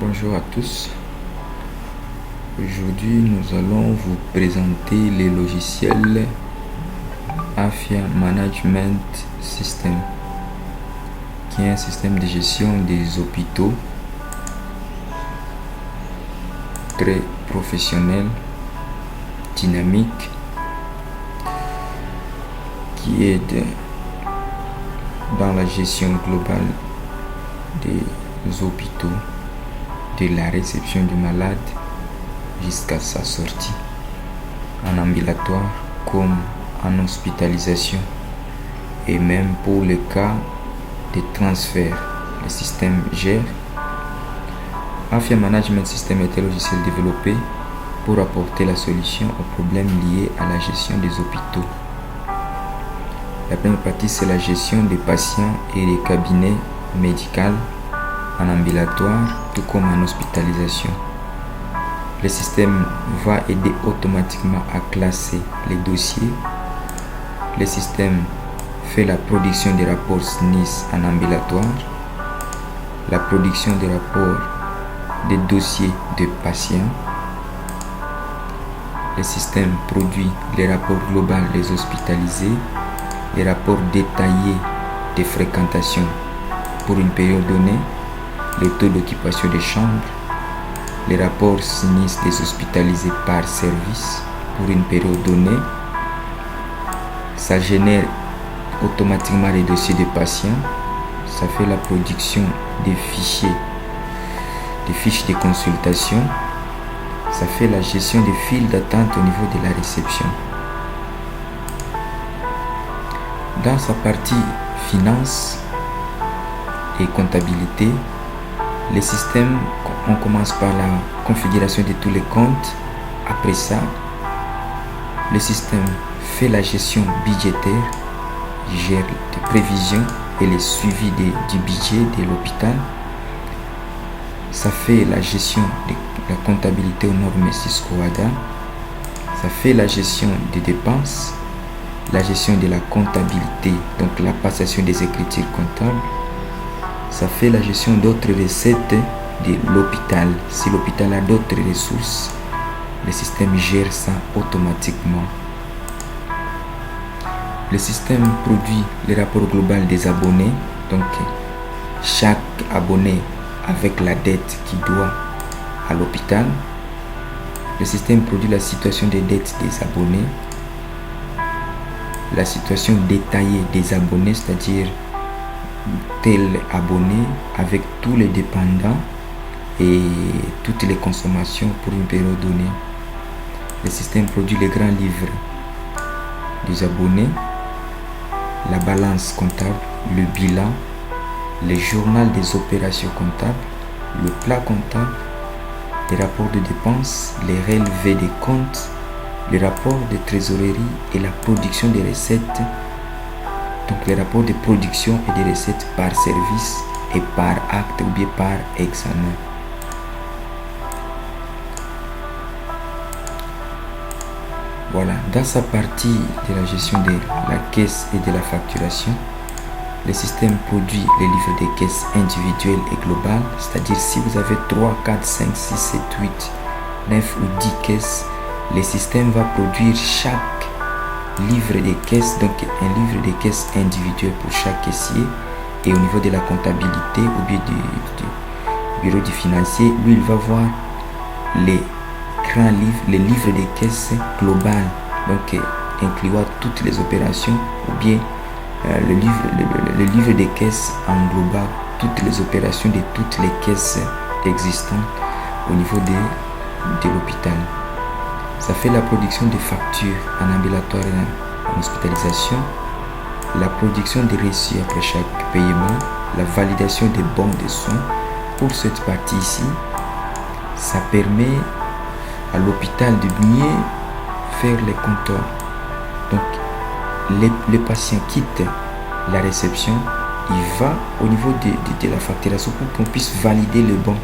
Bonjour à tous. Aujourd'hui, nous allons vous présenter le logiciel Afia Management System, qui est un système de gestion des hôpitaux très professionnel, dynamique, qui aide dans la gestion globale des hôpitaux, de la réception du malade jusqu'à sa sortie en ambulatoire comme en hospitalisation, et même pour le cas de transfert. Le système gère. Afia Management System est un logiciel développé pour apporter la solution aux problèmes liés à la gestion des hôpitaux. La première partie, c'est la gestion des patients et des cabinets médicaux en ambulatoire, tout comme en hospitalisation. Le système va aider automatiquement à classer les dossiers. Le système fait la production des rapports SNIS en ambulatoire, la production des rapports des dossiers de patients. Le système produit les rapports globaux des hospitalisés, les rapports détaillés des fréquentations pour une période donnée, le taux d'occupation des chambres, les rapports SNIS des hospitalisés par service pour une période donnée. Ça génère automatiquement les dossiers des patients. Ça fait la production des fichiers, des fiches de consultation. Ça fait la gestion des files d'attente au niveau de la réception. Dans sa partie finance et comptabilité, le système, on commence par la configuration de tous les comptes. Après ça, le système fait la gestion budgétaire, gère les prévisions et le suivi du budget de l'hôpital. Ça fait la gestion de la comptabilité aux normes Cisco-ADA. Ça fait la gestion des dépenses, la gestion de la comptabilité, donc la passation des écritures comptables. Ça fait la gestion d'autres recettes de l'hôpital. Si l'hôpital a d'autres ressources, le système gère ça automatiquement. Le système produit le rapport global des abonnés. Donc, chaque abonné avec la dette qu'il doit à l'hôpital. Le système produit la situation des dettes des abonnés, la situation détaillée des abonnés, c'est-à-dire tel abonné avec tous les dépendants et toutes les consommations pour une période donnée. Le système produit les grands livres des abonnés, la balance comptable, le bilan, le journal des opérations comptables, le plat comptable, les rapports de dépenses, les relevés des comptes, les rapports de trésorerie et la production des recettes. Donc les rapports de production et de recettes par service et par acte ou bien par examen. Voilà, dans sa partie de la gestion de la caisse et de la facturation, le système produit les livres de caisse individuels et globales, c'est-à-dire si vous avez 3, 4, 5, 6, 7, 8, 9 ou 10 caisses, le système va produire chaque livre de caisse, donc un livre de caisse individuel pour chaque caissier. Et au niveau de la comptabilité ou bien du bureau du financier, lui il va voir les grands livres, les livres de caisse globales, donc incluant toutes les opérations, ou bien le livre de caisse englobant toutes les opérations de toutes les caisses existantes au niveau de l'hôpital. Ça fait la production de factures en ambulatoire et en hospitalisation, la production des reçus après chaque paiement, la validation des bons de soins. Pour cette partie ici, ça permet à l'hôpital de mieux faire les compteurs. Donc, les patients quittent la réception, il va au niveau de la facturation pour qu'on puisse valider le bon.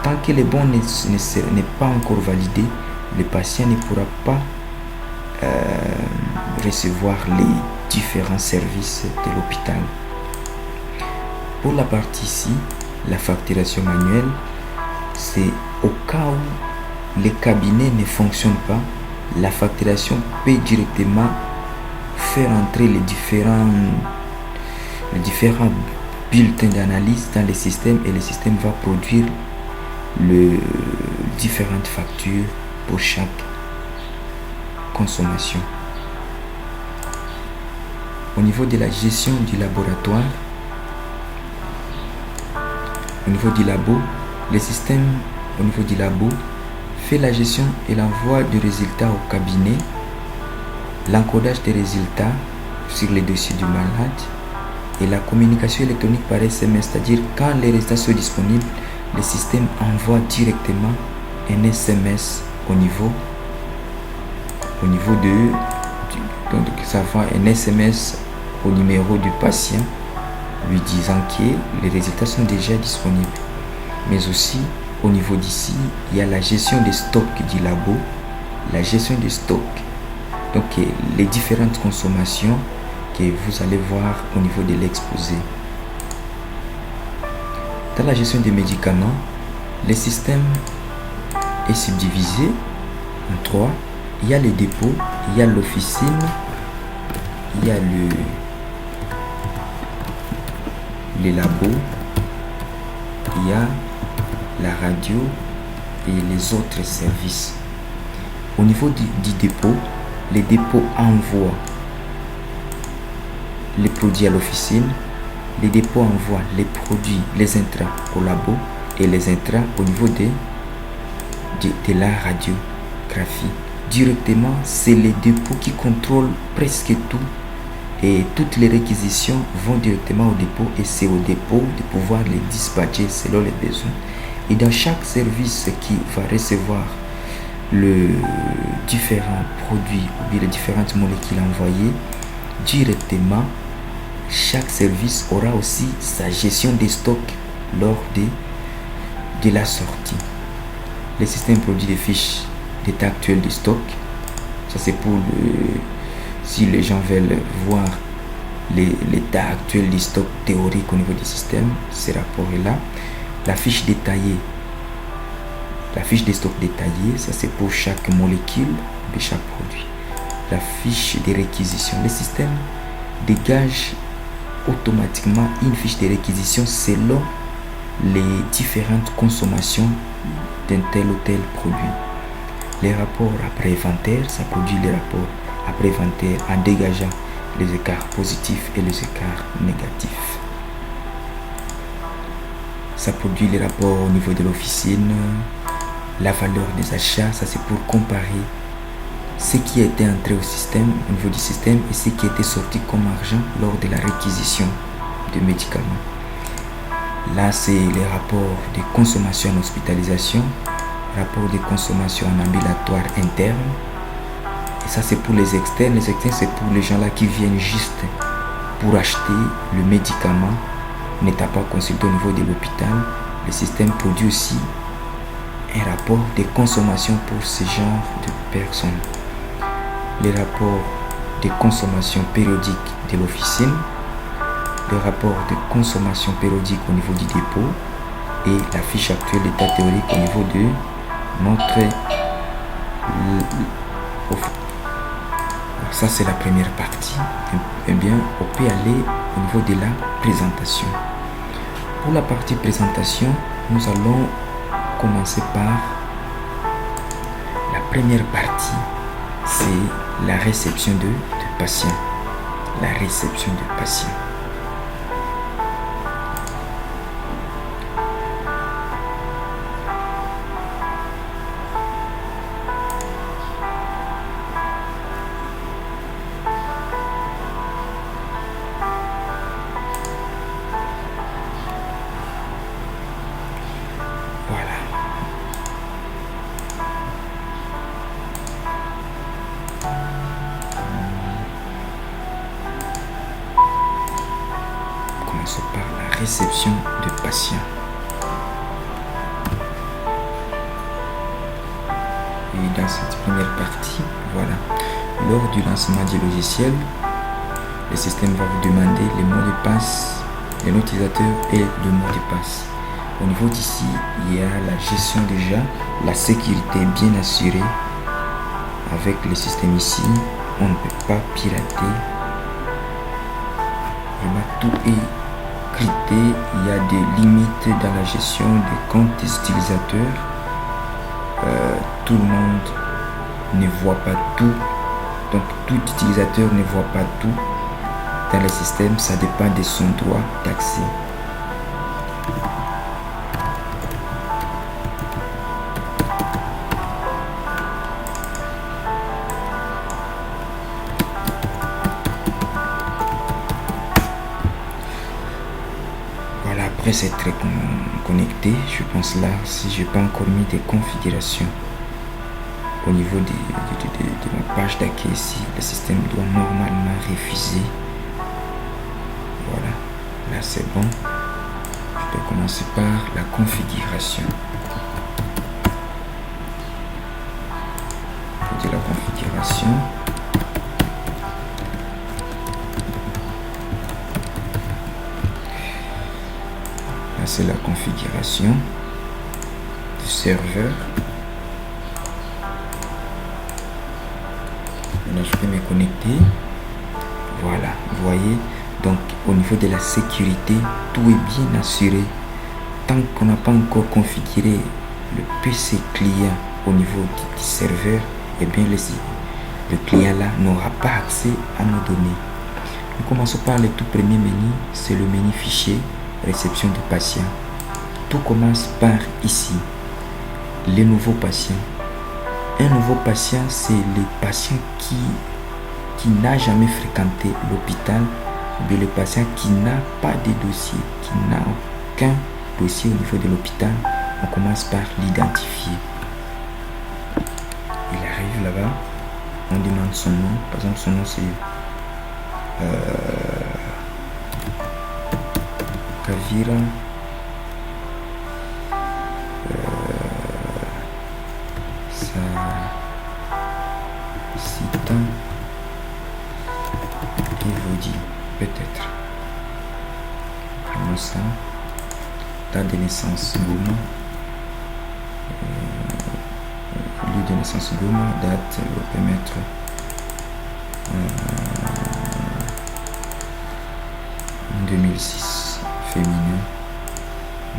Tant que le bon n'est pas encore validé, le patient ne pourra pas recevoir les différents services de l'hôpital. Pour la partie ici, la facturation manuelle, c'est au cas où les cabinets ne fonctionnent pas, la facturation peut directement faire entrer les différents bulletins d'analyse dans le système et le système va produire les différentes factures pour chaque consommation. Au niveau de la gestion du laboratoire, au niveau du labo, le système au niveau du labo fait la gestion et l'envoi du résultat au cabinet, l'encodage des résultats sur les dossiers du malade et la communication électronique par SMS, c'est-à-dire quand les résultats sont disponibles, le système envoie directement un SMS au niveau de donc ça envoie un SMS au numéro du patient lui disant que les résultats sont déjà disponibles. Mais aussi au niveau d'ici, il y a la gestion des stocks du labo, la gestion des stocks, donc les différentes consommations que vous allez voir au niveau de l'exposé. Dans la gestion des médicaments, le système est subdivisé en trois. Il y a les dépôts, il y a l'officine, il y a les labos, il y a la radio et les autres services. Au niveau du dépôt, les dépôts envoient les produits à l'officine, les dépôts envoient les produits, les intrants au labo et les intrants au niveau de la radiographie. Directement, c'est les dépôts qui contrôlent presque tout et toutes les réquisitions vont directement au dépôt et c'est au dépôt de pouvoir les dispatcher selon les besoins. Et dans chaque service qui va recevoir le différents produits ou bien les différentes molécules envoyées directement, chaque service aura aussi sa gestion des stocks lors de la sortie. Le système produit des fiches d'état actuel du stock. Ça c'est pour si les gens veulent voir l'état actuel du stock théorique au niveau du système, ces rapports est là. La fiche détaillée, la fiche des stocks détaillés, ça c'est pour chaque molécule de chaque produit. La fiche des réquisitions, le système dégage automatiquement une fiche de réquisition selon les différentes consommations d'un tel ou tel produit. Les rapports après inventaire, ça produit les rapports après inventaire en dégageant les écarts positifs et les écarts négatifs. Ça produit les rapports au niveau de l'officine, la valeur des achats, ça c'est pour comparer ce qui a été entré au système, au niveau du système et ce qui a été sorti comme argent lors de la réquisition de médicaments. Là c'est les rapports de consommation en hospitalisation, rapport de consommation en ambulatoire interne. Et ça c'est pour les externes. Les externes c'est pour les gens là qui viennent juste pour acheter le médicament, n'étant pas consulté au niveau de l'hôpital. Le système produit aussi un rapport de consommation pour ce genre de personnes. Les rapports de consommation périodique de l'officine, le rapport de consommation périodique au niveau du dépôt et la fiche actuelle d'état théorique au niveau de notre... Ça c'est la première partie. Eh bien, on peut aller au niveau de la présentation. Pour la partie présentation, nous allons commencer par la première partie, c'est la réception de patients. La réception de patients. Par la réception de patients. Et dans cette première partie, voilà, lors du lancement du logiciel, le système va vous demander les mots de passe, les noms utilisateurs et le mot de passe. Au niveau d'ici, il y a la gestion déjà, la sécurité bien assurée. Avec le système ici, on ne peut pas pirater. Vraiment, tout est crypté. Il y a des limites dans la gestion des comptes des utilisateurs. Tout le monde ne voit pas tout. Donc, tout utilisateur ne voit pas tout dans le système. Ça dépend de son droit d'accès. Voilà, après c'est très connecté. Je pense là, si je n'ai pas encore mis des configurations au niveau de ma page d'accueil ici, le système doit normalement refuser. Voilà, là c'est bon. Je vais commencer par la configuration. Pour la configuration, là c'est la configuration du serveur. Maintenant je peux me connecter. Voilà, vous voyez, donc au niveau de la sécurité, tout est bien assuré. Tant qu'on n'a pas encore configuré le PC client au niveau du serveur, et bien le client là n'aura pas accès à nos données. Nous commençons par le tout premier menu, c'est le menu fichier, réception de patients. Tout commence par ici, les nouveaux patients. Un nouveau patient, c'est le patient qui n'a jamais fréquenté l'hôpital, mais le patient qui n'a pas de dossier, qui n'a aucun dossier au niveau de l'hôpital. On commence par l'identifier. Il arrive là-bas, on demande son nom. Par exemple, son nom c'est Kavira Sita Evodi, peut-être. Comment ça? Date de naissance Goma. Lieu de naissance Goma, date, on peut mettre en 2006, féminin,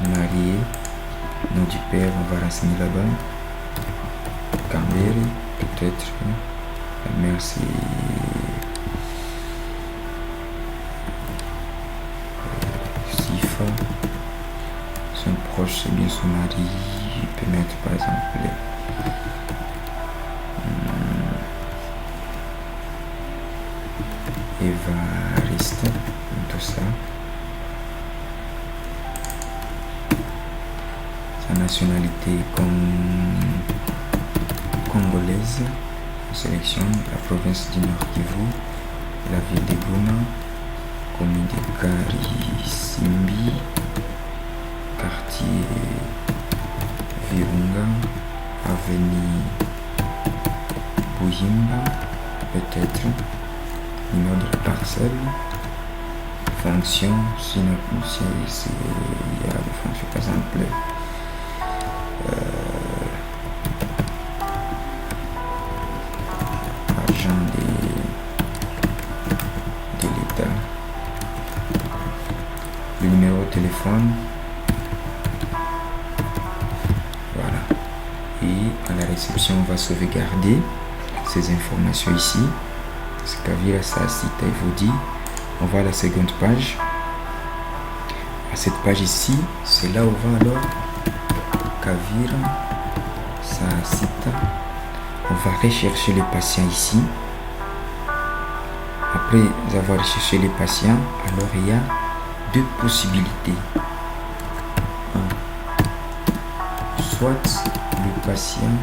marié, nom du père, on va renseigner là-bas. Cambere, peut-être. La mère c'est Sifa. Son proche c'est bien son mari. Il peut mettre par exemple Evariste, tout ça. Sa nationalité congolaise. On sélectionne la province du Nord Kivu, la ville de Goma, commune de Karisimbi, quartier Virunga, avenue Bouhimba, peut-être, numéro de la parcelle, fonction, sinon il y a des fonctions, par exemple, agent de l'État, le numéro de téléphone, voilà. Et à la réception, on va sauvegarder ces informations ici. C'est Kavira Sita Evodi. On va à la seconde page. À cette page ici, c'est là où on va alors Kavira Sita. On va rechercher les patients ici. Après avoir recherché les patients, alors il y a deux possibilités. Soit le patient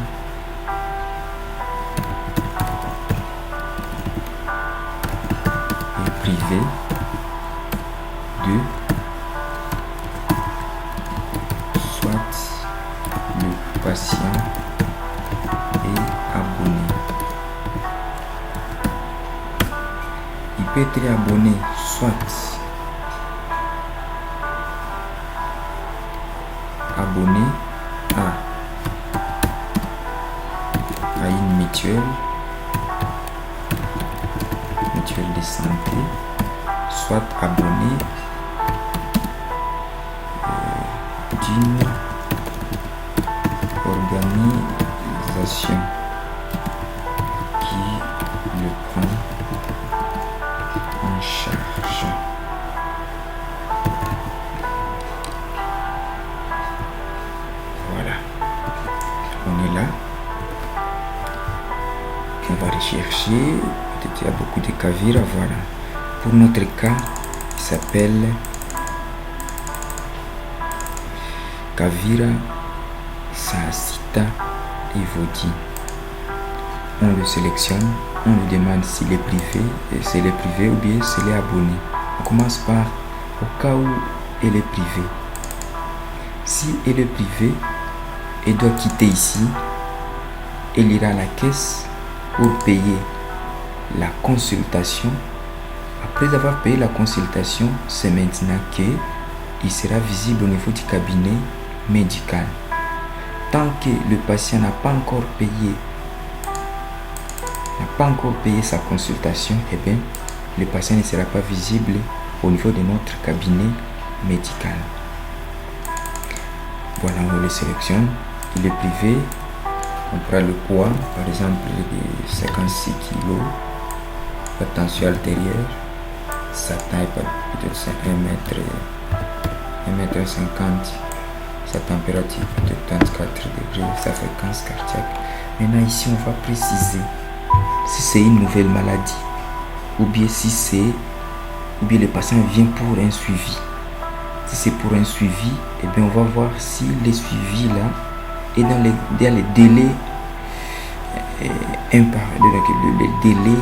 est privé. 2. Soit le patient est abonné. Il peut être abonné soit mutuelle de santé, soit abonné d'une organisation qui le prend en charge. Voilà, on est là. On va rechercher. Peut-être il y a beaucoup de Kavira. Voilà, pour notre cas, il s'appelle Kavira Sahasita Evodi. On le sélectionne, on lui demande s'il est privé, ou bien s'il est abonné. On commence par au cas où elle est privée. Si elle est privée, elle doit quitter ici. Elle ira à la caisse pour payer la consultation. Après avoir payé la consultation, c'est maintenant qu'il sera visible au niveau du cabinet médical. Tant que le patient n'a pas encore payé sa consultation, eh bien, le patient ne sera pas visible au niveau de notre cabinet médical. Voilà, on le sélectionne. Il est privé. On prend le poids, par exemple, de 56 kg. La tension artérielle. Sa taille, peut-être c'est 1m50. Sa température, peut-être 34 degrés. Sa fréquence cardiaque. Maintenant, ici, on va préciser si c'est une nouvelle maladie ou bien le patient vient pour un suivi. Si c'est pour un suivi, eh bien, on va voir si le suivi là est dans les délais le délai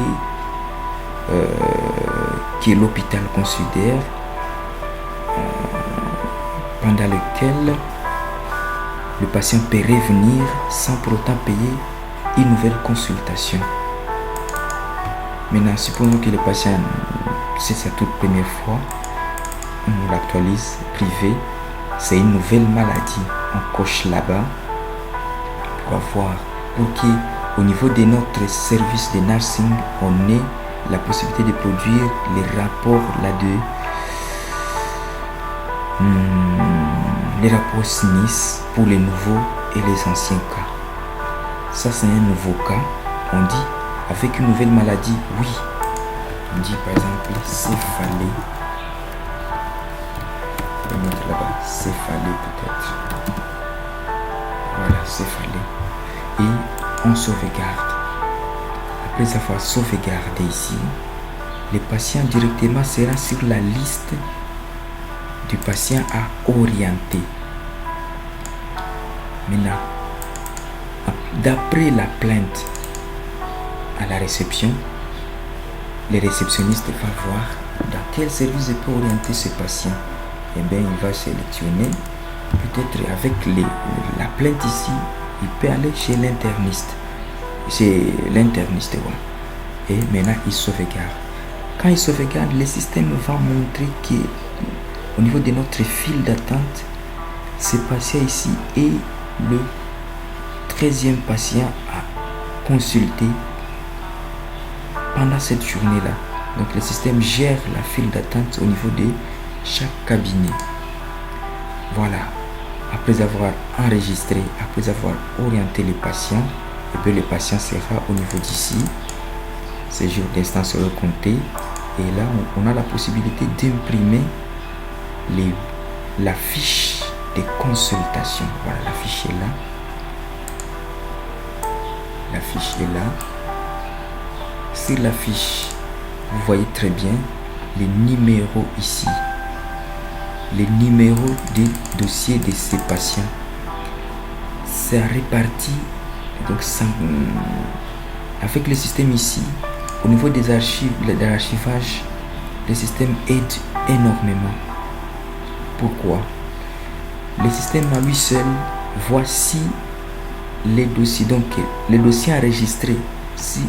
que l'hôpital considère pendant lequel le patient peut revenir sans pour autant payer une nouvelle consultation. Maintenant, supposons que le patient, c'est sa toute première fois, on l'actualise privé, c'est une nouvelle maladie. On coche là-bas pour qu'au niveau de notre service de nursing, on ait la possibilité de produire les rapports les rapports SNIS pour les nouveaux et les anciens cas. Ça, c'est un nouveau cas. On dit avec une nouvelle maladie, oui. On dit par exemple céphalée. On va mettre là-bas céphalée peut-être. Voilà, céphalée. Et on sauvegarde. Après avoir sauvegardé ici, le patient directement sera sur la liste du patient à orienter. Maintenant, d'après la plainte à la réception, le réceptionniste va voir dans quel service il peut orienter ce patient. Et bien, il va sélectionner, peut-être avec la plainte ici, il peut aller chez l'interniste. Et maintenant, il sauvegarde. Quand il sauvegarde, le système va montrer que au niveau de notre file d'attente, ce patient ici est le 13e patient à consulter pendant cette journée-là. Donc le système gère la file d'attente au niveau de chaque cabinet. Voilà. Après avoir enregistré, après avoir orienté les patients, et puis le patient sera au niveau d'ici. Ces jours d'instant seront comptés. Et là, on a la possibilité d'imprimer la fiche de consultation. Voilà, la fiche est là. La fiche est là. Sur la fiche, vous voyez très bien les numéros ici. Les numéros des dossiers de ces patients. C'est réparti. Donc, avec le système ici, au niveau des archives, de l'archivage, le système aide énormément. Pourquoi? Le système à lui seul voit si les dossiers, donc les dossiers enregistrés, si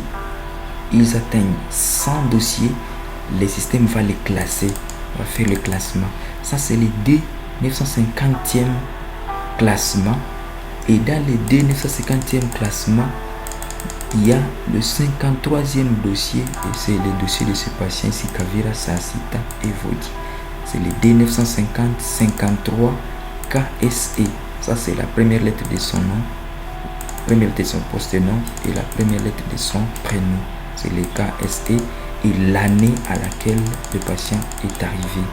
ils atteignent 100 dossiers, le système va les classer, va faire le classement. Ça, c'est les 950e classement. Et dans les 950e classement, il y a le 53e dossier, et c'est le dossier de ce patient ici, Kavira Sahasita Evodi. C'est le D950-53 KSE. Ça, c'est la première lettre de son nom, première lettre de son post-nom et la première lettre de son prénom. C'est le KSE et l'année à laquelle le patient est arrivé.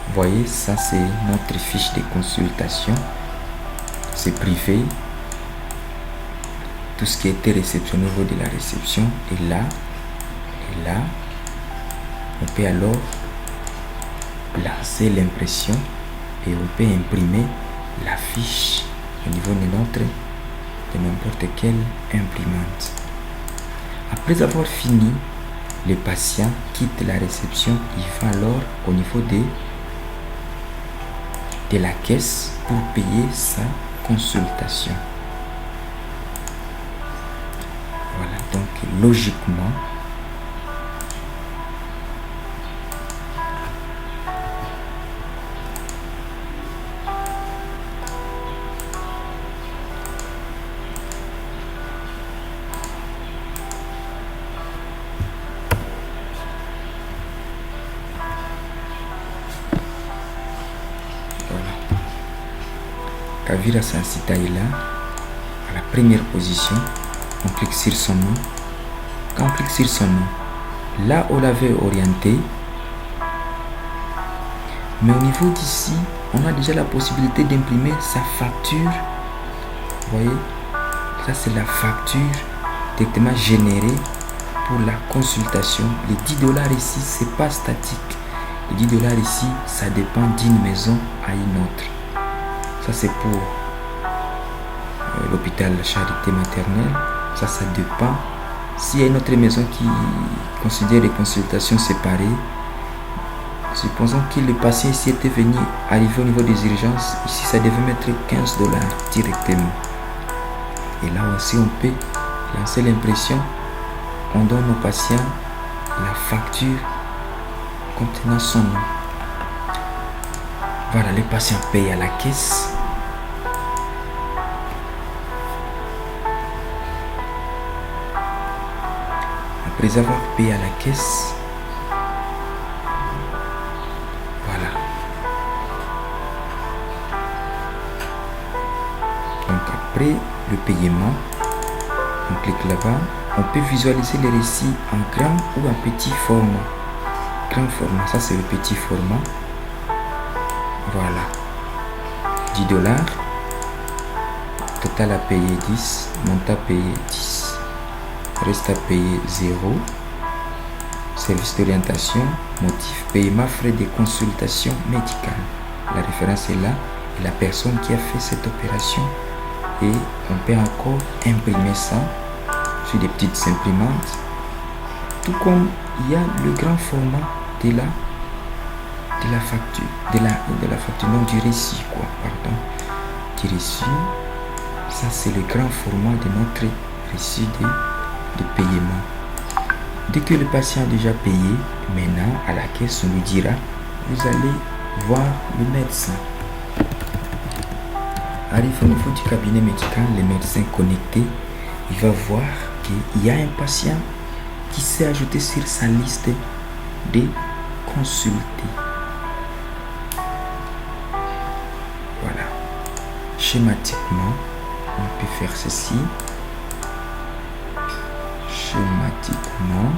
Vous voyez, ça, c'est notre fiche de consultation. C'est privé. Tout ce qui a été réceptionné au niveau de la réception est là. Et là, on peut alors placer l'impression et on peut imprimer la fiche au niveau de n'importe quelle imprimante. Après avoir fini, le patient quitte la réception. Il va alors au niveau de la caisse pour payer sa consultation. Voilà, donc logiquement, Kavira Sahasita est là, à la première position. On clique sur son nom. Quand on clique sur son nom, là on l'avait orienté, mais au niveau d'ici, on a déjà la possibilité d'imprimer sa facture. Vous voyez, ça c'est la facture directement générée pour la consultation. Les 10 $ ici, c'est pas statique. Les 10 $ ici, ça dépend d'une maison à une autre. Ça c'est pour l'hôpital Charité Maternelle. Ça dépend. S'il y a une autre maison qui considère les consultations séparées, supposons que le patient ici était venu arriver au niveau des urgences, ici ça devait mettre 15 $ directement. Et là aussi on peut lancer l'impression, on donne au patient la facture contenant son nom. Voilà, le patient paye à la caisse. Après avoir payé à la caisse, voilà. Donc après le paiement, on clique là-bas, on peut visualiser les récits en grand ou en petit format. Grand format, ça c'est le petit format. Voilà. 10 $. Total à payer 10, montant à payer 10. Reste à payer 0. Service d'orientation, motif, paiement, frais de consultation médicale. La référence est là. Et la personne qui a fait cette opération. Et on peut encore imprimer ça sur des petites imprimantes. Tout comme il y a le grand format de la facture. De la facture, non, du récit, quoi. Pardon. Du récit. Ça, c'est le grand format de notre récit de paiement. Dès que le patient a déjà payé, maintenant à la caisse on lui dira vous allez voir le médecin. Arrive au niveau du cabinet médical, le médecin connecté, il va voir qu'il y a un patient qui s'est ajouté sur sa liste de consultés. Voilà. Schématiquement, on peut faire ceci. Schématiquement,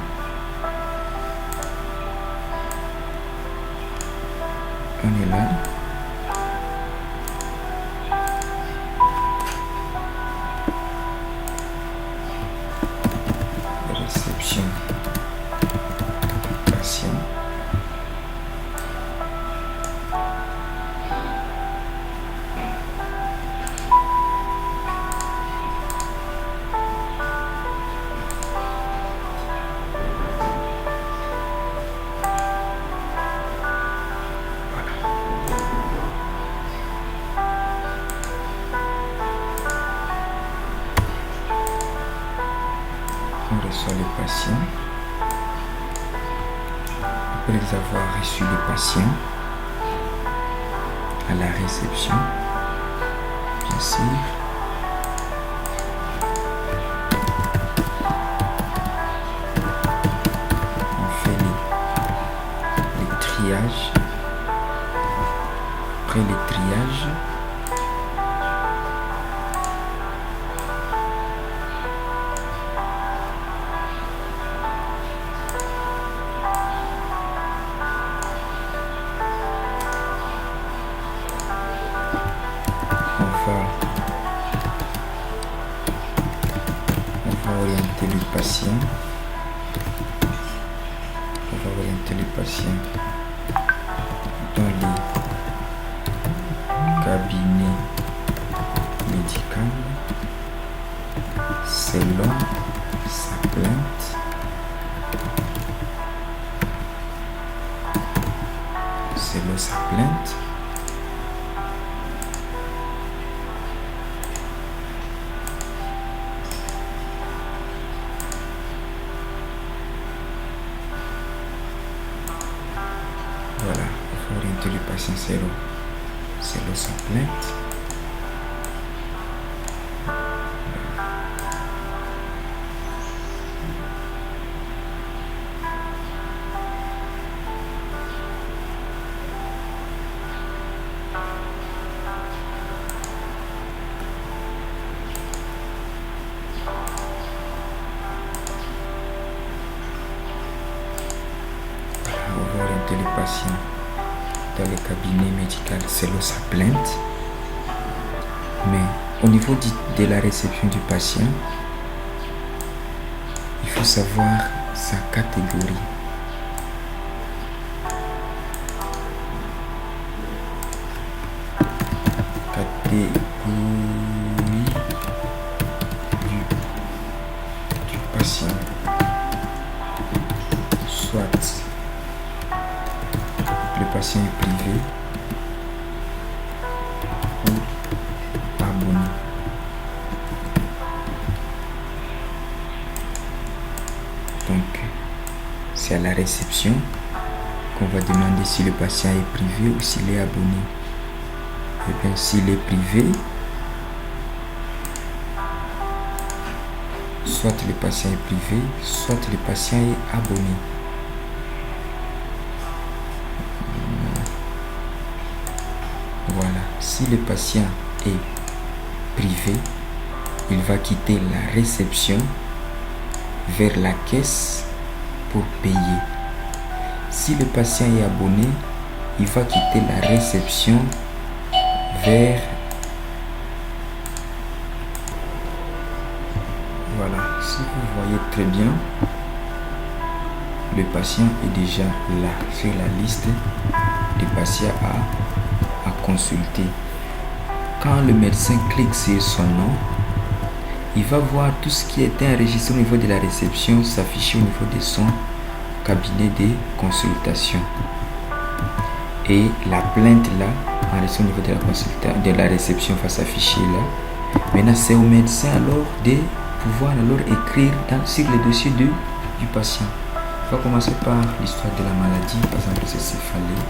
on est là. Réception patient. On reçoit le patient. Après avoir reçu le patient à la réception, bien sûr, après le triage, on va orienter le patient. On va orienter le patient dans les cabinets médicaux selon sa plainte. Selon sa plainte. Voilà, il faut orienter le patient selon sa plainte. On va orienter le patient dans le cabinet médical selon sa plainte. Mais au niveau de la réception du patient, il faut savoir sa catégorie. Catégorie du patient. Soit le patient est privé ou abonné. Donc, c'est à la réception qu'on va demander si le patient est privé ou s'il est abonné. Et bien, s'il est privé, soit le patient est privé, soit le patient est abonné. Voilà, si le patient est privé, il va quitter la réception vers la caisse pour payer. Si le patient est abonné, il va quitter la réception vers... Voilà, si vous voyez très bien, le patient est déjà là sur la liste des patients à consulter. Quand le médecin clique sur son nom, il va voir tout ce qui est enregistré au niveau de la réception s'afficher au niveau de son cabinet de consultation. Et la plainte là, enregistrée au niveau de la réception va s'afficher là. Maintenant, c'est au médecin alors de pouvoir alors écrire sur le dossier du patient. On va commencer par l'histoire de la maladie, par exemple c'est céphalée,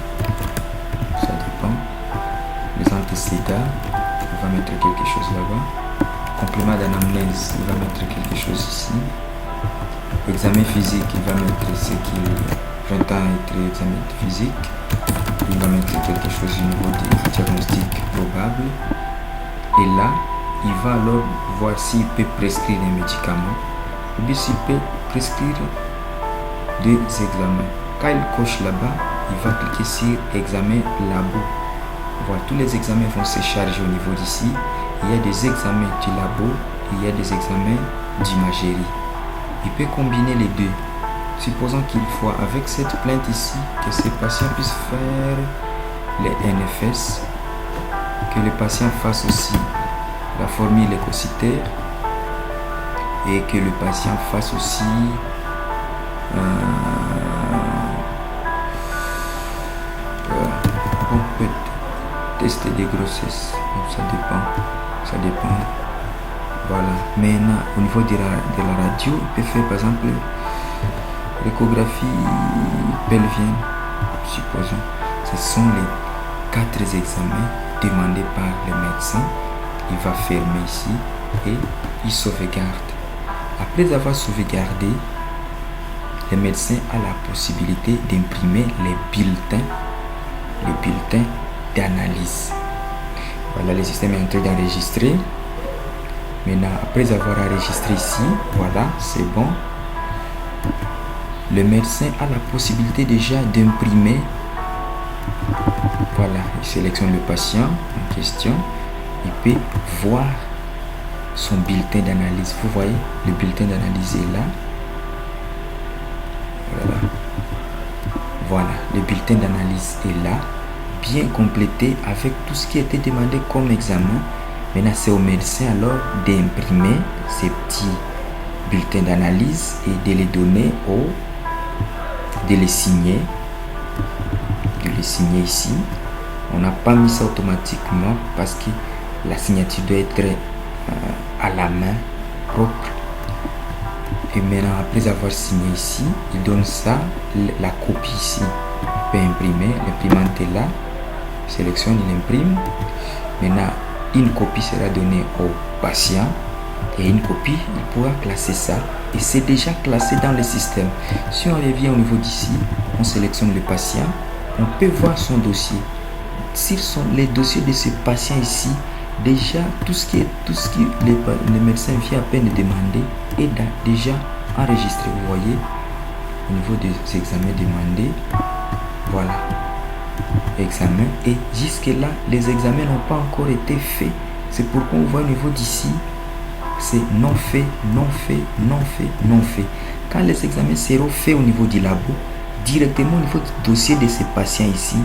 ça dépend. Les antécédents, il va mettre quelque chose là-bas. Complément d'anamnèse, il va mettre quelque chose ici. Examen physique, il va mettre ce qu'il 20 ans et examen physique. Il va mettre quelque chose au niveau des diagnostics probables. Et là, il va alors voir s'il peut prescrire des médicaments ou bien s'il peut prescrire des examens. Quand il coche là-bas, il va cliquer sur examen labo. Voilà, tous les examens vont se charger au niveau d'ici. Il y a des examens du labo et il y a des examens d'imagerie. Il peut combiner les deux. Supposons qu'il faut, avec cette plainte ici, que ces patients puissent faire les NFS, que le patient fasse aussi la formule écocytaire et que le patient fasse aussi on peut tester des grossesses, ça dépend. Voilà, maintenant au niveau de la radio, il peut faire par exemple l'échographie pelvienne, supposons. Ce sont les 4 examens demandés par le médecin. Il va fermer ici et il sauvegarde. Après avoir sauvegardé, le médecin a la possibilité d'imprimer les bulletins d'analyse. Voilà, le système est en train d'enregistrer. Maintenant, après avoir enregistré ici, voilà, c'est bon. Le médecin a la possibilité déjà d'imprimer. Voilà, il sélectionne le patient en question. Il peut voir son bulletin d'analyse. Vous voyez, le bulletin d'analyse est là. Voilà, le bulletin d'analyse est là, bien complété avec tout ce qui était demandé comme examen. Maintenant, c'est au médecin alors d'imprimer ces petits bulletins d'analyse et de les donner de les signer ici. On n'a pas mis ça automatiquement parce que la signature doit être à la main, propre. Et maintenant, après avoir signé ici, il donne ça, la copie ici. Il peut imprimer, l'imprimante est là. Il sélectionne, il imprime. Maintenant, une copie sera donnée au patient et une copie, il pourra classer ça. Et c'est déjà classé dans le système. Si on revient au niveau d'ici, on sélectionne le patient, on peut voir son dossier. S'ils sont les dossiers de ce patient ici, déjà tout ce qui le médecin vient à peine de demander est déjà enregistré. Vous voyez, au niveau des examens demandés, voilà, examen. Et jusque là, les examens n'ont pas encore été faits. C'est pourquoi on voit au niveau d'ici, c'est non fait, non fait, non fait, non fait. Quand les examens seront faits au niveau du labo, directement au niveau du dossier de ces patients ici,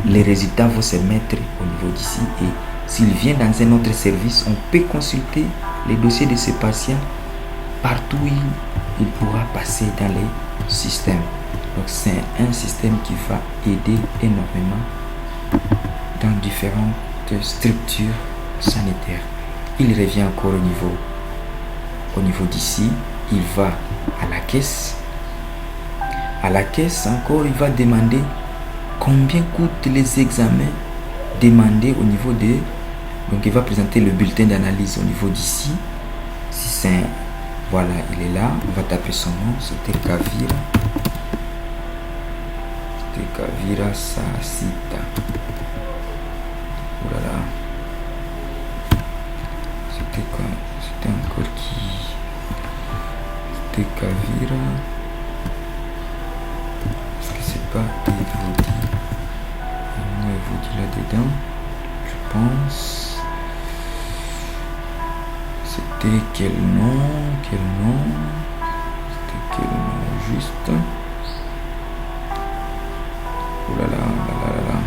les résultats vont se mettre au niveau d'ici. Et s'il vient dans un autre service, on peut consulter les dossiers de ces patients partout où il pourra passer dans les systèmes. Donc c'est un système qui va aider énormément dans différentes structures sanitaires. Il revient encore au niveau d'ici, il va à la caisse. À la caisse encore, il va demander combien coûtent les examens demandés au niveau de... Donc il va présenter le bulletin d'analyse au niveau d'ici. Si c'est... Voilà, il est là. On va taper son nom. C'était Kavira. C'était Kavira Sasita. Oh là là. C'était quoi? C'était encore qui? C'était Kavira. Est-ce que c'est pas Evoudi? Evoudi là-dedans, je pense. C'était quel nom? C'était quel nom juste? Oh là là, là là là.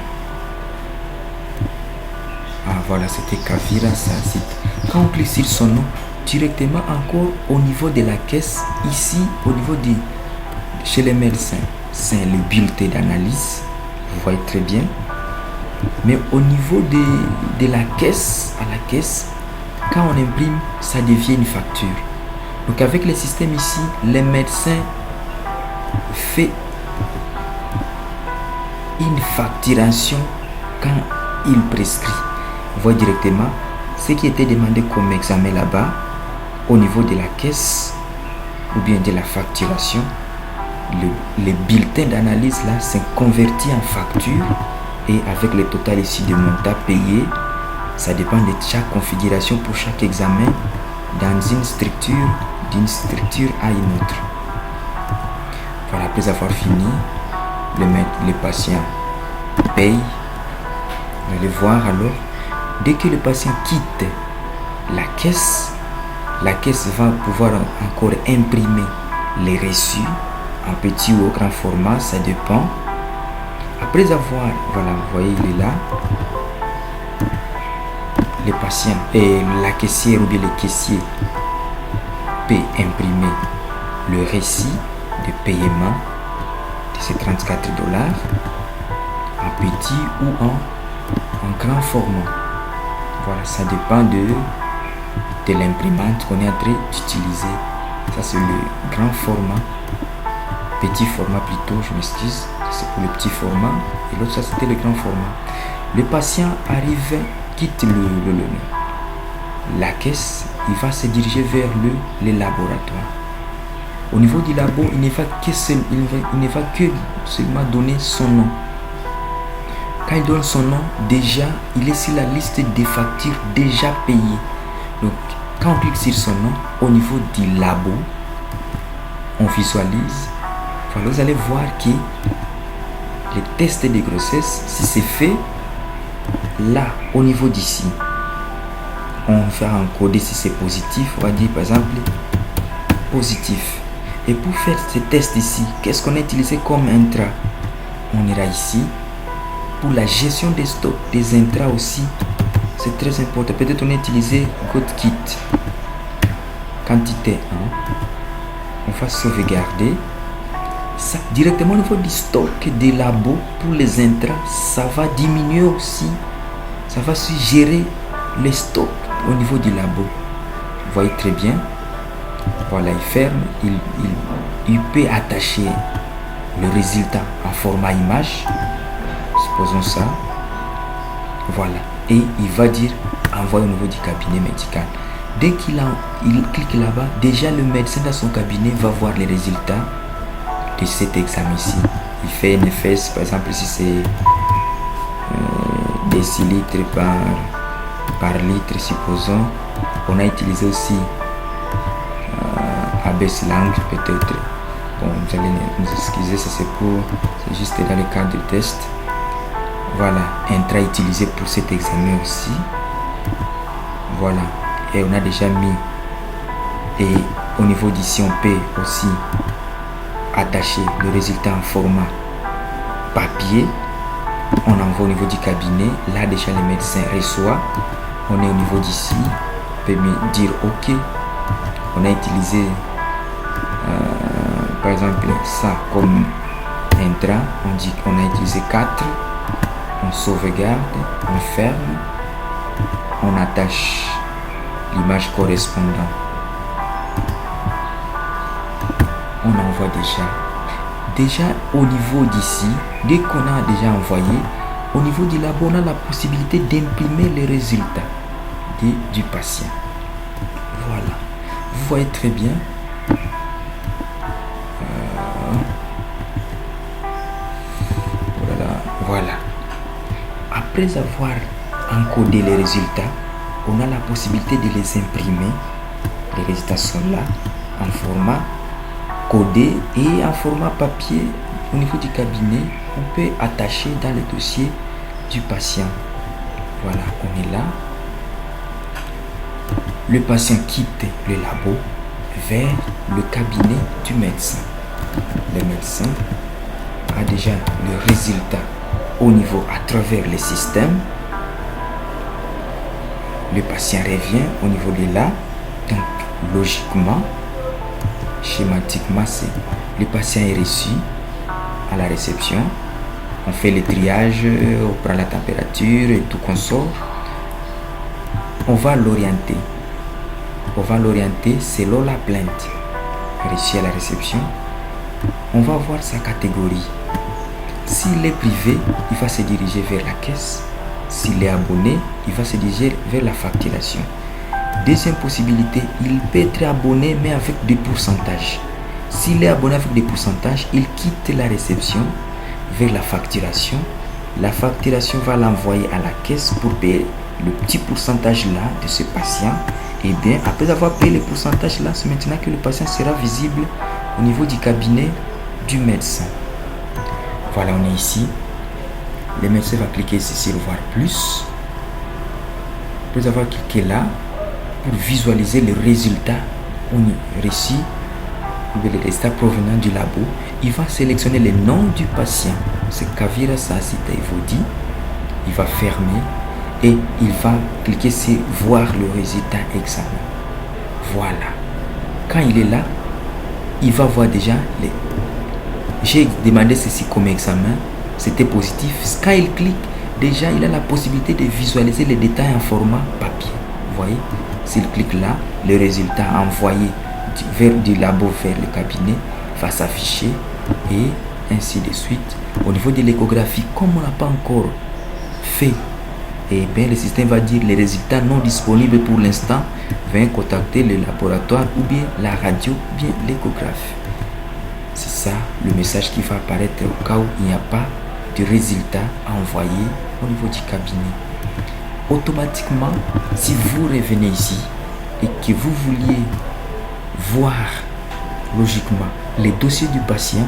Ah voilà, c'était Kavira Sassit. Quand on clique sur son nom, directement encore au niveau de la caisse, ici, au niveau chez les médecins, c'est le bulletin d'analyse. Vous voyez très bien. Mais au niveau de la caisse, à la caisse, quand on imprime, ça devient une facture. Donc avec le système ici, les médecins fait une facturation quand il prescrit. On voit directement ce qui était demandé comme examen là-bas, au niveau de la caisse ou bien de la facturation. Le bulletin d'analyse là s'est converti en facture et avec le total ici de montant payé, ça dépend de chaque configuration pour chaque examen dans une structure, d'une structure à une autre. Voilà, après avoir fini, le patient paye. Vous allez voir alors, dès que le patient quitte la caisse va pouvoir encore imprimer les reçus en petit ou au grand format, ça dépend. Après avoir, voilà, vous voyez, il est là. Les patients et la caissière ou bien le caissier peut imprimer le récit de paiement de ces $34 en petit ou en grand format. Voilà, ça dépend de l'imprimante qu'on est en train d'utiliser. Ça c'est le grand format, petit format plutôt, je m'excuse, c'est pour le petit format, et l'autre ça c'était le grand format. Le patient arrive, quitte la caisse, il va se diriger vers le laboratoire. Au niveau du labo, il ne va que seulement donner son nom. Quand il donne son nom, déjà, il est sur la liste des factures déjà payées. Donc, quand on clique sur son nom, au niveau du labo, on visualise. Voilà, vous allez voir que les tests de grossesse, si c'est fait, là, au niveau d'ici, on va encoder si c'est positif. On va dire, par exemple, positif. Et pour faire ce test ici, qu'est-ce qu'on a utilisé comme intra? On ira ici. Pour la gestion des stocks, des intras aussi, c'est très important. Peut-être on a utilisé GoTkit. Quantité 1. On va sauvegarder. Ça, directement au niveau du stock des labos pour les intras, ça va diminuer aussi. Ça va suggérer les stocks au niveau du labo. Vous voyez très bien. Voilà, il ferme. Il peut attacher le résultat en format image. Supposons ça. Voilà. Et il va dire envoyer au niveau du cabinet médical. Dès qu'il clique là-bas, déjà le médecin dans son cabinet va voir les résultats de cet examen ici. Il fait NFS, par exemple, si c'est décilitres par litre, supposons. On a utilisé aussi ABS langue, peut-être. Bon, vous allez nous excuser, ça c'est juste dans le cadre du test. Voilà, intra utilisé pour cet examen aussi. Voilà, et on a déjà mis. Et au niveau d'ici, on peut aussi attacher le résultat en format papier. On envoie au niveau du cabinet. Là, déjà, le médecin reçoit. On est au niveau d'ici. On peut dire OK. On a utilisé, par exemple, ça comme intra. On dit qu'on a utilisé 4. On sauvegarde, on ferme, on attache l'image correspondante. On envoie déjà. Déjà au niveau d'ici, dès qu'on a déjà envoyé, au niveau du labo, on a la possibilité d'imprimer les résultats du patient. Voilà. Vous voyez très bien. Voilà. Après avoir encodé les résultats, on a la possibilité de les imprimer. Les résultats sont là, en format codé et en format papier. Au niveau du cabinet, on peut attacher dans le dossier du patient. Voilà, on est là. Le patient quitte le labo vers le cabinet du médecin. Le médecin a déjà le résultat au niveau à travers le système. Le patient revient au niveau de là. Donc logiquement, schématiquement, le patient est reçu à la réception. On fait le triage, on prend la température et tout consort. On va l'orienter. On va l'orienter selon la plainte reçue à la réception. On va voir sa catégorie. S'il est privé, il va se diriger vers la caisse. S'il est abonné, il va se diriger vers la facturation. Deuxième possibilité, il peut être abonné mais avec des pourcentages. S'il est abonné avec des pourcentages, il quitte la réception vers la facturation. La facturation va l'envoyer à la caisse pour payer le petit pourcentage là de ce patient. Et bien, après avoir payé le pourcentage là, c'est maintenant que le patient sera visible au niveau du cabinet du médecin. Voilà, on est ici. Le médecin va cliquer ici sur voir plus. Après avoir cliqué là, pour visualiser les résultats reçus, les résultats provenant du labo, il va sélectionner le nom du patient. C'est Kavira Sasita Evodi. Il va fermer et il va cliquer sur voir le résultat examen. Voilà. Quand il est là, il va voir déjà les. J'ai demandé ceci comme examen, c'était positif. Quand il clique, déjà il a la possibilité de visualiser les détails en format papier. Vous voyez, s'il clique là, le résultat envoyé du labo vers le cabinet va s'afficher et ainsi de suite. Au niveau de l'échographie, comme on n'a pas encore fait, et bien le système va dire les résultats non disponibles pour l'instant, veuillez contacter le laboratoire ou bien la radio ou bien l'échographie. C'est ça le message qui va apparaître au cas où il n'y a pas du résultat envoyé au niveau du cabinet. Automatiquement, si vous revenez ici et que vous vouliez voir logiquement les dossiers du patient,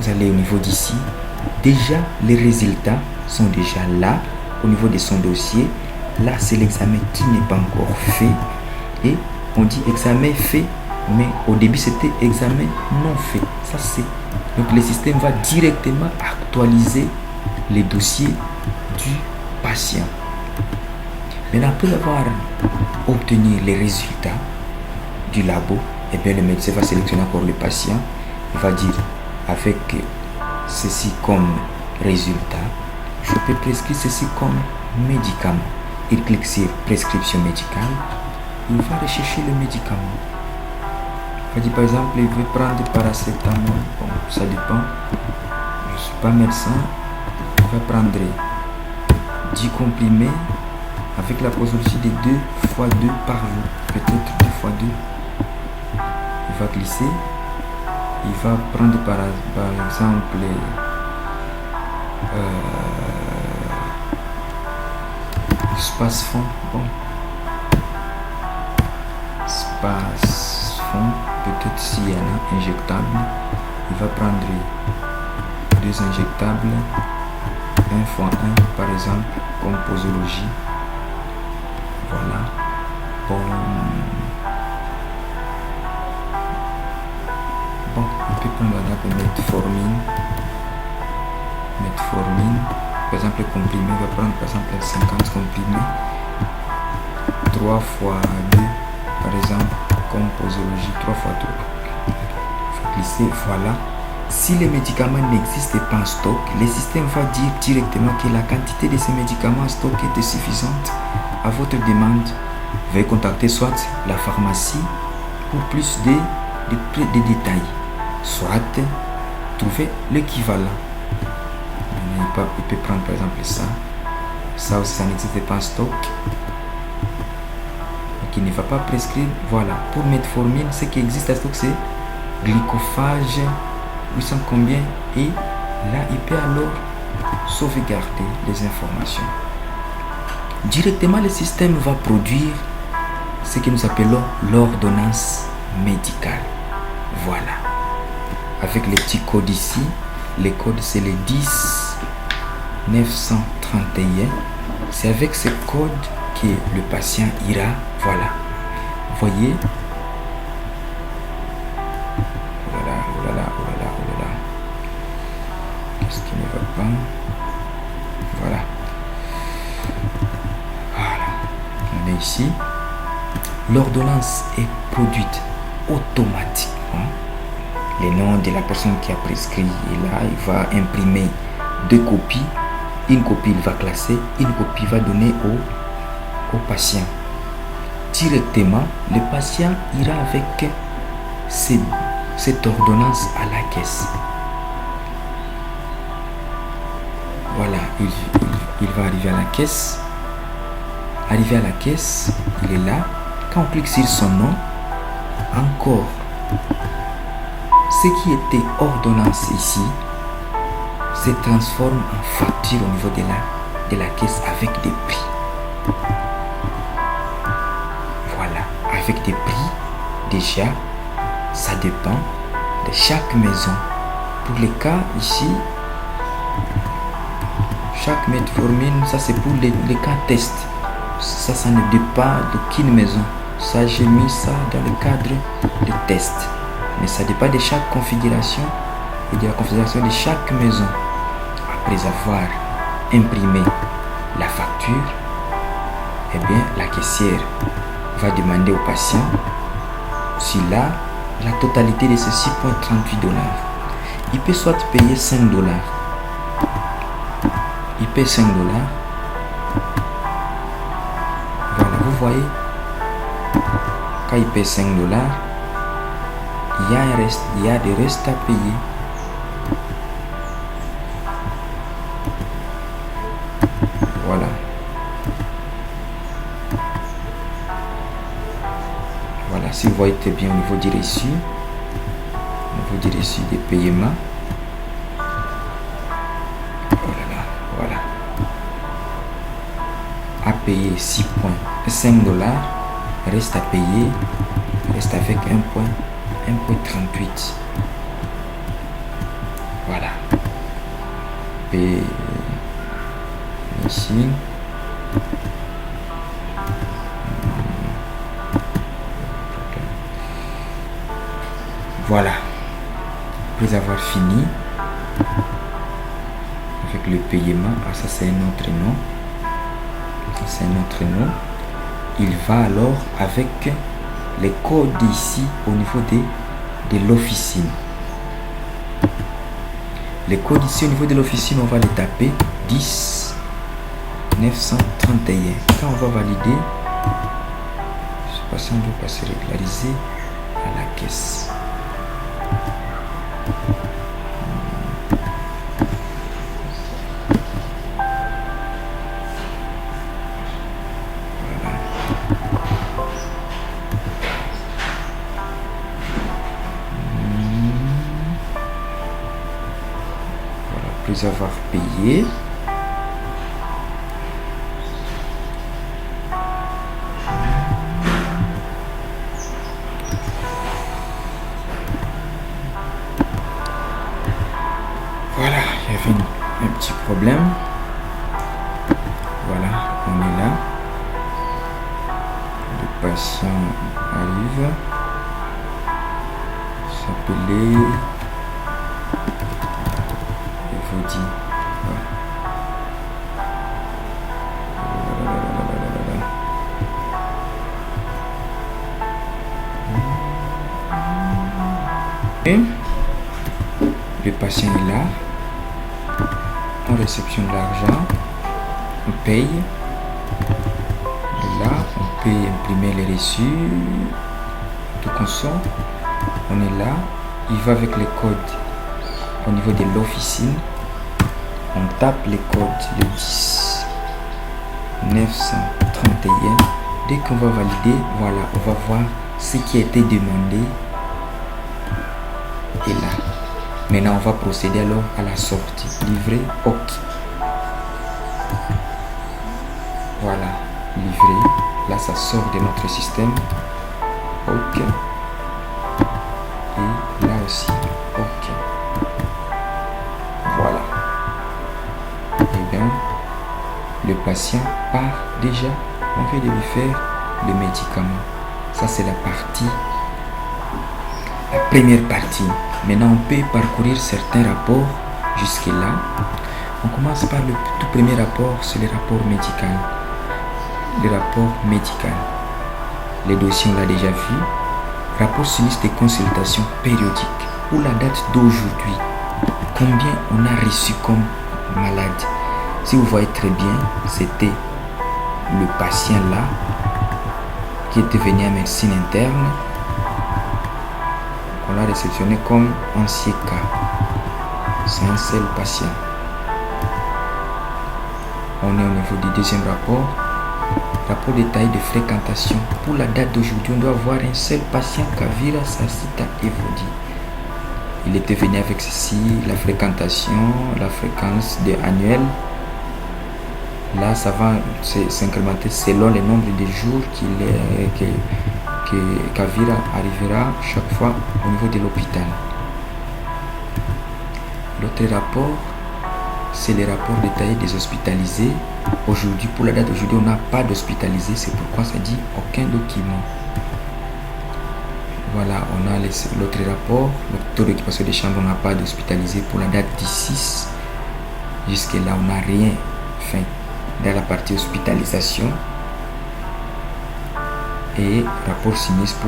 vous allez au niveau d'ici. Déjà, les résultats sont déjà là au niveau de son dossier. Là, c'est l'examen qui n'est pas encore fait. Et on dit examen fait, mais au début, c'était examen non fait. Ça, c'est... Donc, le système va directement actualiser les dossiers du patient. Maintenant, après avoir obtenu les résultats du labo, et bien, le médecin va sélectionner encore le patient. Il va dire, avec ceci comme résultat, je peux prescrire ceci comme médicament. Il clique sur prescription médicale. Il va rechercher le médicament. Il va dire par exemple, il veut prendre paracétamol. Bon, ça dépend. Je ne suis pas médecin. Il va prendre 10 comprimés avec la posologie de 2 fois 2 par jour. Peut-être 2 fois 2. Il va glisser. Il va prendre par exemple Spasfon. Bon. Spasfon, peut-être s'il y en a injectable. Il va prendre 2 injectables, 1 fois 1 par exemple, comme posologie. Voilà. Bon, on peut prendre la date de metformine. Par exemple, le comprimé va prendre par exemple 50 comprimés. 3 fois 2, par exemple, comme posologie, 3 fois 3. Il faut glisser, voilà. Si les médicaments n'existent pas en stock, le système va dire directement que la quantité de ces médicaments en stock est suffisante à votre demande. Veuillez contacter soit la pharmacie pour plus de détails, soit trouver l'équivalent. Il peut prendre par exemple ça. Ça aussi, ça n'existe pas en stock. Qui ne va pas prescrire. Voilà. Pour metformine, ce qui existe en stock, c'est glycophage 800 combien. Et là, il peut alors sauvegarder les informations. Directement, le système va produire ce que nous appelons l'ordonnance médicale. Voilà. Avec les petits codes ici. Les codes, c'est les 10 931. C'est avec ce code que le patient ira. Voilà. Voyez. Qu'est-ce qui ne va pas? Voilà. On est ici. L'ordonnance est produite automatiquement. Le nom de la personne qui a prescrit est là. Il va imprimer 2 copies. Une copie, il va classer. Une copie, il va donner au patient. Directement, le patient ira avec cette ordonnance à la caisse. Voilà, il va arriver à la caisse. Arrivé à la caisse, il est là. Quand on clique sur son nom, encore, ce qui était ordonnance ici se transforme en facture au niveau de la caisse avec des prix. Voilà, avec des prix, déjà, ça dépend de chaque maison. Pour les cas ici, chaque metformine, ça c'est pour les cas test. Ça ne dépend d'aucune maison. Ça, j'ai mis ça dans le cadre de test. Mais ça dépend de chaque configuration et de la configuration de chaque maison. Après avoir imprimé la facture, eh bien, la caissière va demander au patient s'il a la totalité de ces 6,38 $. Il peut soit payer 5 $. Il paye 5 $. Voilà, vous voyez, quand il paye 5 $, il y a des restes à payer. Voilà. Voilà, si vous voyez très bien au niveau du reçu, des paiements, payer 5 dollars, reste à payer, reste avec 1,38. Voilà. Et ici. Voilà. Après avoir fini avec le paiement, ça c'est un autre nom. C'est un autre nom. Il va alors avec les codes ici au niveau de l'officine. Les codes ici au niveau de l'officine, on va les taper 10 931. Quand on va valider, je sais pas si on doit pas se régulariser à la caisse. Après avoir payé, voilà, il y avait un petit problème. Voilà, on est là. Le patient arrive. S'appeler. Le patient est là, on réceptionne l'argent, on paye, et là on peut imprimer les reçus, tout consomme, on est là, il va avec les codes au niveau de l'officine, on tape les codes, le 10 931, dès qu'on va valider, voilà, on va voir ce qui a été demandé. Et là, maintenant on va procéder alors à la sortie. Livrer, OK. Voilà, livré. Là, ça sort de notre système. OK. Et là aussi, OK. Voilà. Et bien, le patient part déjà. On vient de lui faire le médicament. Ça, c'est la première partie. Maintenant, on peut parcourir certains rapports jusque-là. On commence par le tout premier rapport, c'est le rapport médical. Le rapport médical. Les dossiers, on l'a déjà vu. Rapport sinistre de consultation périodique. Pour la date d'aujourd'hui, combien on a reçu comme malade. Si vous voyez très bien, c'était le patient là qui était venu à médecine interne. On l'a réceptionné comme ancien cas. C'est un seul patient. On est au niveau du deuxième rapport. Rapport détaillé de fréquentation. Pour la date d'aujourd'hui, on doit avoir un seul patient, Kavira Sasita Evodi. Il était venu avec ceci, la fréquentation, la fréquence annuelle. Là, ça va s'incrémenter selon le nombre de jours que Kavira arrivera chaque fois au niveau de l'hôpital. L'autre rapport, c'est le rapport détaillé des hospitalisés. Aujourd'hui, pour la date d'aujourd'hui, on n'a pas d'hospitalisés, c'est pourquoi ça dit aucun document. Voilà, on a l'autre rapport, le taux d'occupation des chambres, on n'a pas d'hospitalisés pour la date du 6. Jusque là, on n'a rien fait dans la partie hospitalisation. Et rapport sinistre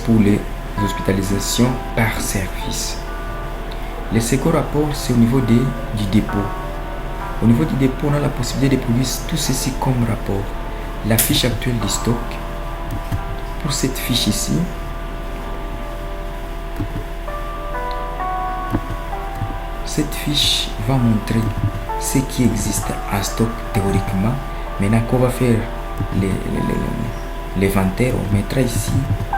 pour les hospitalisations par service. Le second rapport, c'est au niveau du dépôt. Au niveau du dépôt, on a la possibilité de produire tout ceci comme rapport. La fiche actuelle du stock. Pour cette fiche ici, cette fiche va montrer ce qui existe en stock théoriquement. Maintenant qu'on va faire l'inventaire, on mettra ici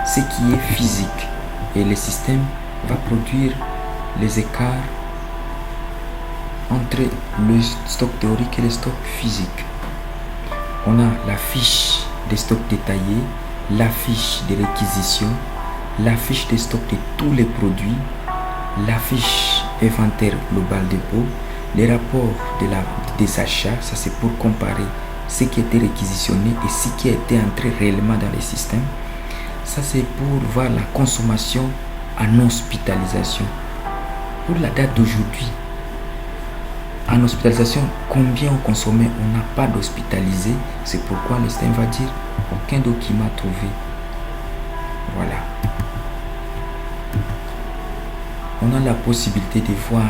ce qui est physique et le système va produire les écarts entre le stock théorique et le stock physique. On a la fiche des stocks détaillés, la fiche des réquisitions, la fiche des stocks de tous les produits, la fiche inventaire global dépôt, les rapports des achats, ça c'est pour comparer ce qui a été réquisitionné et ce qui a été entré réellement dans les systèmes. Ça c'est pour voir la consommation en hospitalisation. Pour la date d'aujourd'hui, en hospitalisation, combien on consommait? On n'a pas d'hospitalisé. C'est pourquoi le système va dire aucun document trouvé. Voilà. On a la possibilité de voir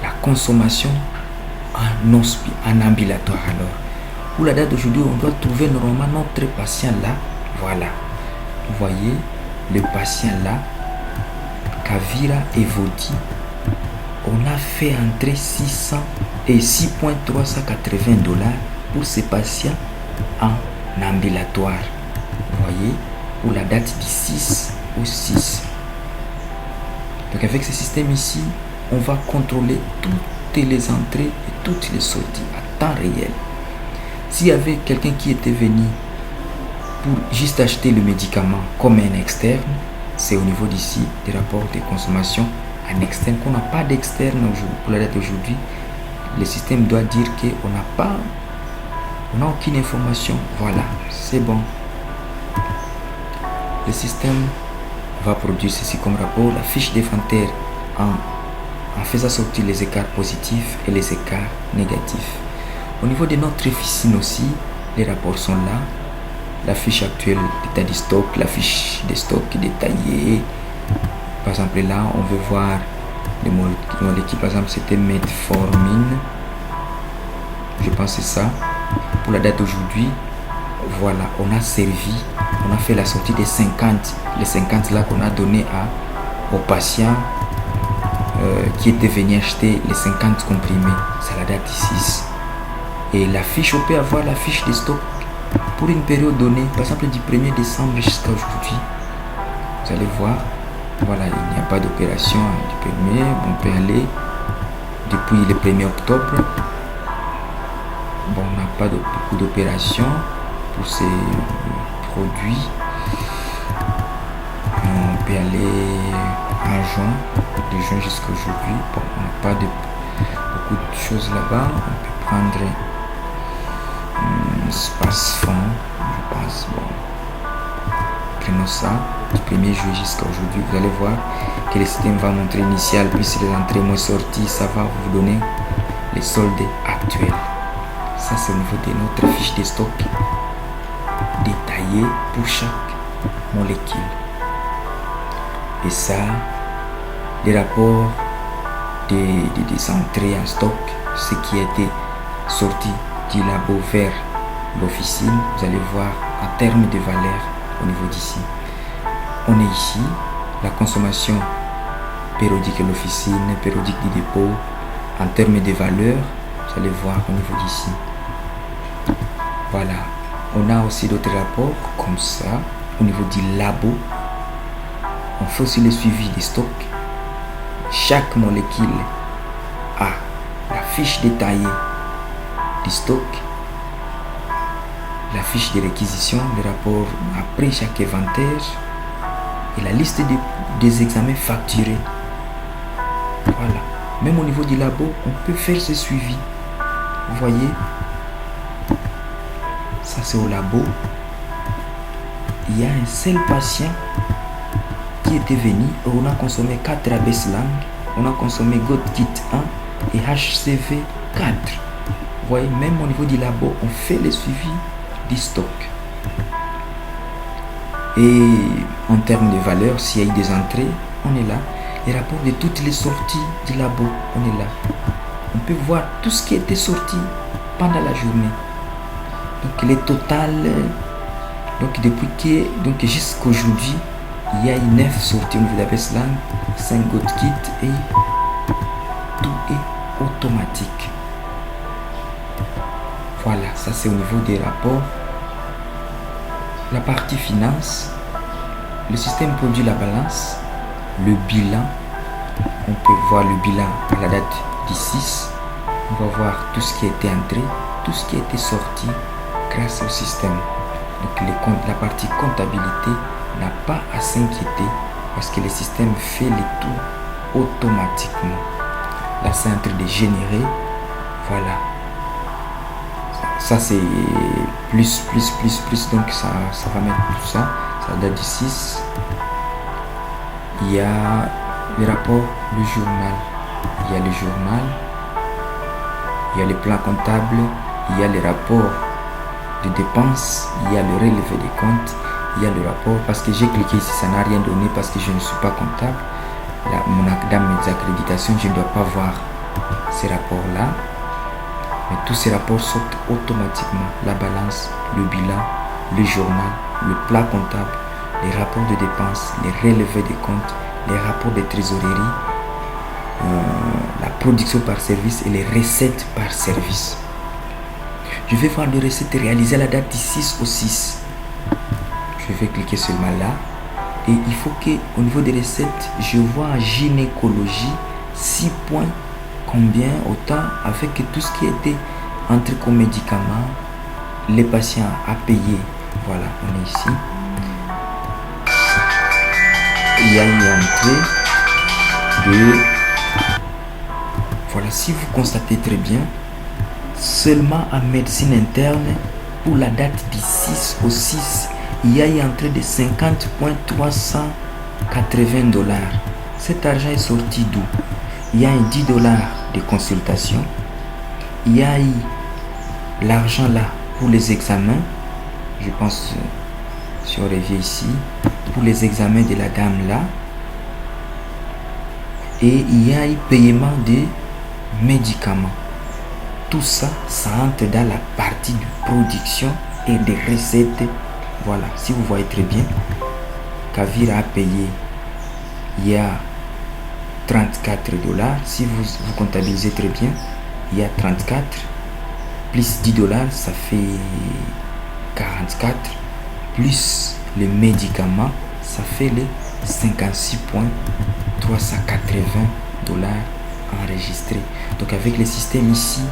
la consommation en ambulatoire. Alors, pour la date d'aujourd'hui, on doit trouver normalement notre patient là. Voilà. Vous voyez le patient là, Kavira Evodi. On a fait entrer 6,380 $ pour ces patients en ambulatoire. Vous voyez, pour la date du 6 au 6. Donc avec ce système ici, on va contrôler toutes les entrées et toutes les sorties à temps réel. S'il y avait quelqu'un qui était venu pour juste acheter le médicament comme un externe, c'est au niveau d'ici des rapports de consommation en externe qu'on n'a pas d'externe pour la date d'aujourd'hui. Le système doit dire qu'on n'a aucune information. Voilà, c'est bon. Le système va produire ceci comme rapport, la fiche d'inventaire en faisant sortir les écarts positifs et les écarts négatifs. Au niveau de notre officine aussi, les rapports sont là. La fiche actuelle d'état du stock, la fiche des stocks détaillée. Par exemple là, on veut voir les molécules. Par exemple, c'était metformine. Je pense que c'est ça. Pour la date d'aujourd'hui, voilà, on a servi, on a fait la sortie des 50. Les 50 là qu'on a donné aux patients qui étaient venus acheter les 50 comprimés. C'est la date 6. Et la fiche, on peut avoir la fiche de stock pour une période donnée, par exemple du 1er décembre jusqu'à aujourd'hui. Vous allez voir, voilà, il n'y a pas d'opération du 1er, on peut aller depuis le 1er octobre. Bon, on n'a pas beaucoup d'opérations pour ces produits. On peut aller en juin, de juin jusqu'à aujourd'hui. Bon, on n'a pas beaucoup de choses là-bas. On peut prendre espace fond, je pense. Bon, prenons ça du 1er juillet jusqu'à aujourd'hui. Vous allez voir que le système va montrer initial plus les entrées moins sorties. Ça va vous donner les soldes actuels. Ça c'est au niveau de notre fiche de stock détaillée pour chaque molécule. Et ça, les rapports des entrées en stock, ce qui a été sorti du labo vers l'officine, vous allez voir en termes de valeur au niveau d'ici. On est ici, la consommation périodique de l'officine, périodique du dépôt, en termes de valeur, vous allez voir au niveau d'ici. Voilà, on a aussi d'autres rapports comme ça au niveau du labo. On fait aussi le suivi des stocks. Chaque molécule a la fiche détaillée du stock, la fiche de réquisition, le rapport après chaque inventaire et la liste des examens facturés. Voilà, même au niveau du labo, on peut faire ce suivi. Vous voyez, ça c'est au labo. Il y a un seul patient qui était venu et on a consommé 4 Abeslang, on a consommé GoodKit 1 et HCV 4. Vous voyez, même au niveau du labo, on fait le suivi du stock. Et en termes de valeur, s'il y a eu des entrées, on est là. Les rapports de toutes les sorties du labo, on est là. On peut voir tout ce qui était sorti pendant la journée. Donc les totales, donc depuis jusqu'à aujourd'hui, il y a 9 sorties au niveau de la Beslang, 5 GoodKit et tout est automatique. Voilà, ça c'est au niveau des rapports. La partie finance, le système produit la balance, le bilan. On peut voir le bilan à la date D6, on va voir tout ce qui a été entré, tout ce qui a été sorti grâce au système. Donc la partie comptabilité n'a pas à s'inquiéter parce que le système fait le tout automatiquement. Là, c'est en train de générer. Voilà. Ça c'est plus. Donc ça va mettre tout ça. Ça date du 6. Il y a le rapport, le journal. Il y a le journal. Il y a le plan comptable. Il y a le rapport de dépenses. Il y a le relevé des comptes. Il y a le rapport. Parce que j'ai cliqué ici, ça n'a rien donné parce que je ne suis pas comptable. Là, dans mes accréditations, je ne dois pas voir ces rapports-là. Mais tous ces rapports sortent automatiquement. La balance, le bilan, le journal, le plat comptable, les rapports de dépenses, les relevés des comptes, les rapports de trésorerie, la production par service et les recettes par service. Je vais voir les recettes réalisées à la date du 6 au 6. Je vais cliquer seulement là. Et il faut qu'au niveau des recettes, je vois en gynécologie 6 points. Combien autant avec tout ce qui était entré comme médicaments, les patients à payer. Voilà, on est ici. Il y a une entrée de... Voilà, si vous constatez très bien, seulement en médecine interne, pour la date du 6 au 6, il y a une entrée de 50,380 $. Cet argent est sorti d'où? Il y a un 10 $ de consultation. Il y a eu l'argent là pour les examens. Je pense, si on revient ici, pour les examens de la dame là. Et il y a eu paiement de médicaments. Tout ça, ça entre dans la partie de production et de recettes. Voilà, si vous voyez très bien, Kavira a payé, il y a 34 $. Si vous comptabilisez très bien, il y a 34 plus 10 $, ça fait 44 plus les médicaments, ça fait les 56,380 $ enregistrés. Donc avec le système ici,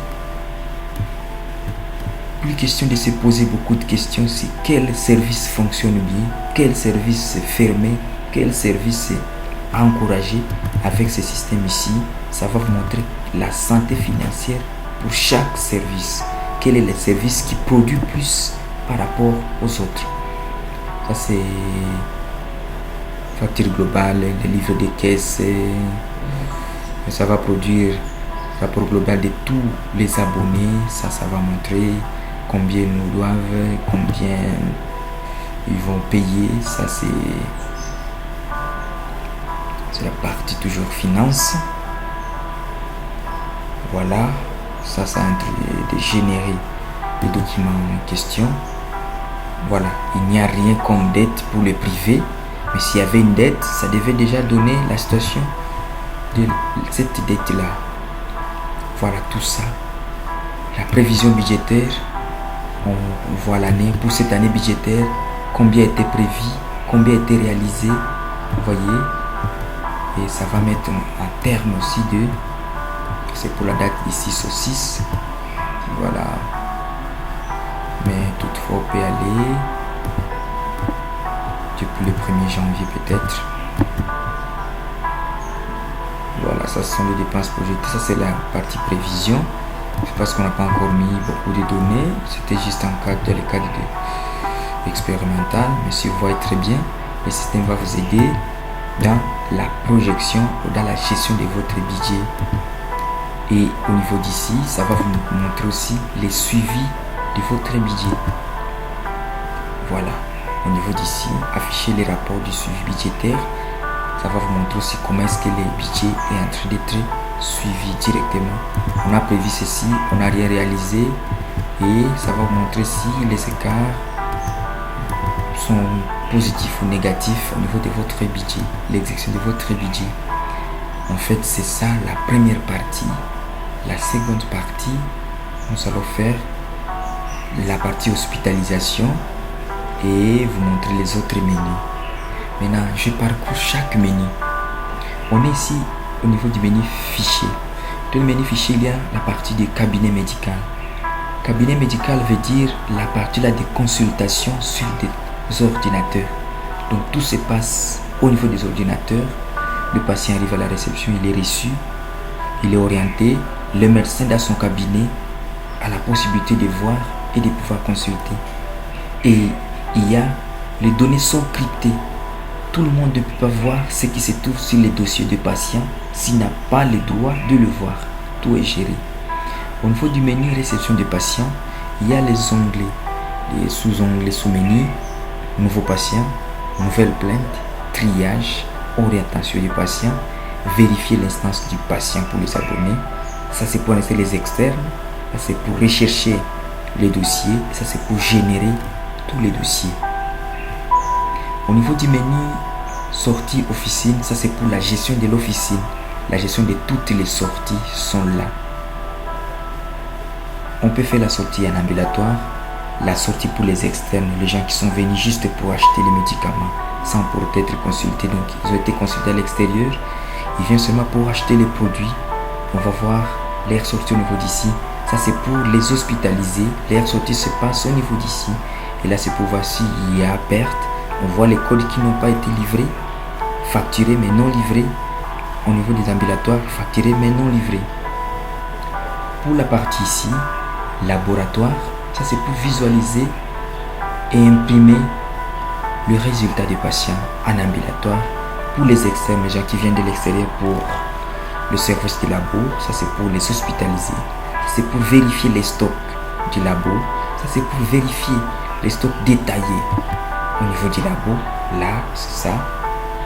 plus question de se poser beaucoup de questions, c'est quel service fonctionne bien, quel service est fermé, quel service est encouragé. Avec ce système ici, ça va vous montrer la santé financière pour chaque service. Quel est le service qui produit plus par rapport aux autres. Ça c'est facture globale, les livres de caisse. Ça va produire rapport global de tous les abonnés. Ça va montrer combien nous doivent, combien ils vont payer. Ça c'est la partie toujours finance. Voilà, ça a de générer les documents en question. Voilà, il n'y a rien comme dette pour le privé, mais s'il y avait une dette, ça devait déjà donner la situation de cette dette là. Voilà tout ça. La prévision budgétaire, on voit l'année, pour cette année budgétaire, combien a été prévu, combien a été réalisé, vous voyez. Et ça va mettre un terme aussi de, c'est pour la date du 6 au 6, voilà. Mais toutefois on peut aller depuis le 1er janvier peut-être. Voilà, ça ce sont les dépenses projetées, ça c'est la partie prévision. C'est parce qu'on n'a pas encore mis beaucoup de données, c'était juste un cadre, dans le cadre expérimental. Mais si vous voyez très bien, le système va vous aider dans la projection ou dans la gestion de votre budget. Et au niveau d'ici, ça va vous montrer aussi les suivis de votre budget. Voilà, au niveau d'ici, afficher les rapports du suivi budgétaire. Ça va vous montrer aussi comment est-ce que le budget est en train d'être suivi directement. On a prévu ceci, on n'a rien réalisé, et ça va vous montrer si les écarts sont positifs ou négatifs au niveau de votre budget, l'exécution de votre budget. En fait, c'est ça la première partie. La seconde partie, nous allons faire la partie hospitalisation et vous montrer les autres menus. Maintenant, je parcours chaque menu. On est ici au niveau du menu fichier. Dans le menu fichier, il y a la partie de cabinet médical. Cabinet médical veut dire la partie là de consultation sur des ordinateurs. Donc tout se passe au niveau des ordinateurs. Le patient arrive à la réception, il est reçu, il est orienté. Le médecin dans son cabinet a la possibilité de voir et de pouvoir consulter. Et il y a, les données sont cryptées. Tout le monde ne peut pas voir ce qui se trouve sur les dossiers de patients s'il n'a pas le droit de le voir. Tout est géré. Au niveau du menu réception des patients, il y a les onglets, les sous-onglets sous-menu, nouveau patient, nouvelle plainte, triage, orientation du patient, vérifier l'instance du patient pour les abonnés. Ça c'est pour insérer les externes, ça c'est pour rechercher les dossiers, ça c'est pour générer tous les dossiers. Au niveau du menu sortie officine, ça c'est pour la gestion de l'officine. La gestion de toutes les sorties sont là. On peut faire la sortie en ambulatoire, la sortie pour les externes, les gens qui sont venus juste pour acheter les médicaments sans pour être consultés. Donc ils ont été consultés à l'extérieur, ils viennent seulement pour acheter les produits. On va voir l'air sortie au niveau d'ici. Ça c'est pour les hospitaliser. L'air sortie se passe au niveau d'ici. Et là c'est pour voir s'il y a perte. On voit les codes qui n'ont pas été livrés, facturés mais non livrés. Au niveau des ambulatoires, facturés mais non livrés. Pour la partie ici, laboratoire, ça c'est pour visualiser et imprimer le résultat des patients en ambulatoire. Pour les externes, les gens qui viennent de l'extérieur pour le service de labo, ça c'est pour les hospitaliser. C'est pour vérifier les stocks du labo, ça c'est pour vérifier les stocks détaillés au niveau du labo. Là, c'est ça.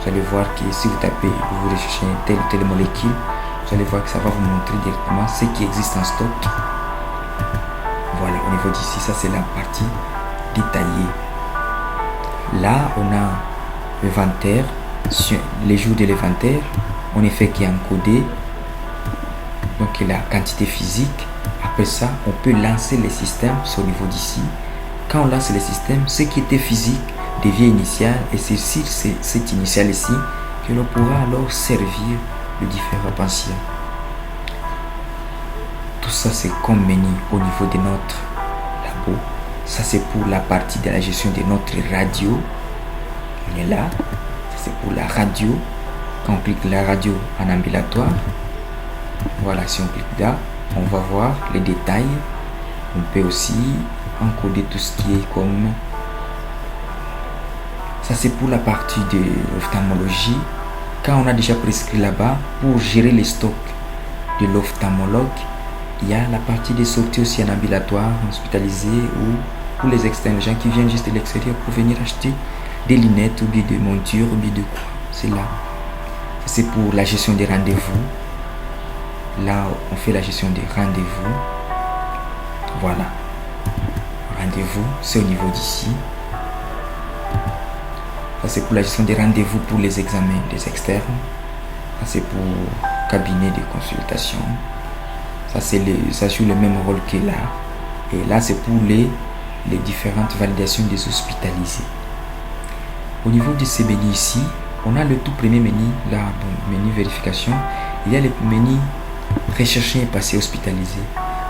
Vous allez voir que si vous tapez, vous recherchez telle ou telle molécule, vous allez voir que ça va vous montrer directement ce qui existe en stock. Voilà, au niveau d'ici, ça c'est la partie détaillée. Là, on a l'inventaire, les jours de l'inventaire, en effet qui est encodé. Donc la quantité physique. Après ça, on peut lancer les systèmes, c'est au niveau d'ici. Quand on lance les systèmes, ce qui était physique devient initial et c'est sur cet initial ici que l'on pourra alors servir les différents patients. Tout ça c'est comme menu au niveau de notre labo. Ça c'est pour la partie de la gestion de notre radio. On est là. Ça c'est pour la radio. Quand on clique la radio en ambulatoire, voilà, si on clique là, on va voir les détails. On peut aussi encoder tout ce qui est comme ça. C'est pour la partie de l'ophtalmologie. Quand on a déjà prescrit là-bas, pour gérer les stocks de l'ophtalmologue, il y a la partie des sorties aussi en ambulatoire, hospitalisé ou pour les externes, les gens qui viennent juste de l'extérieur pour venir acheter des lunettes ou bien des montures ou bien de quoi. C'est là. C'est pour la gestion des rendez-vous. Là, on fait la gestion des rendez-vous. Voilà. Rendez-vous, c'est au niveau d'ici. Ça, c'est pour la gestion des rendez-vous pour les examens des externes. Ça, c'est pour cabinet de consultation. Ça joue le même rôle que là. Et là, c'est pour les différentes validations des hospitalisés. Au niveau de ces menus ici, on a le tout premier menu, là, menu vérification. Il y a le menu rechercher et passer hospitalisé.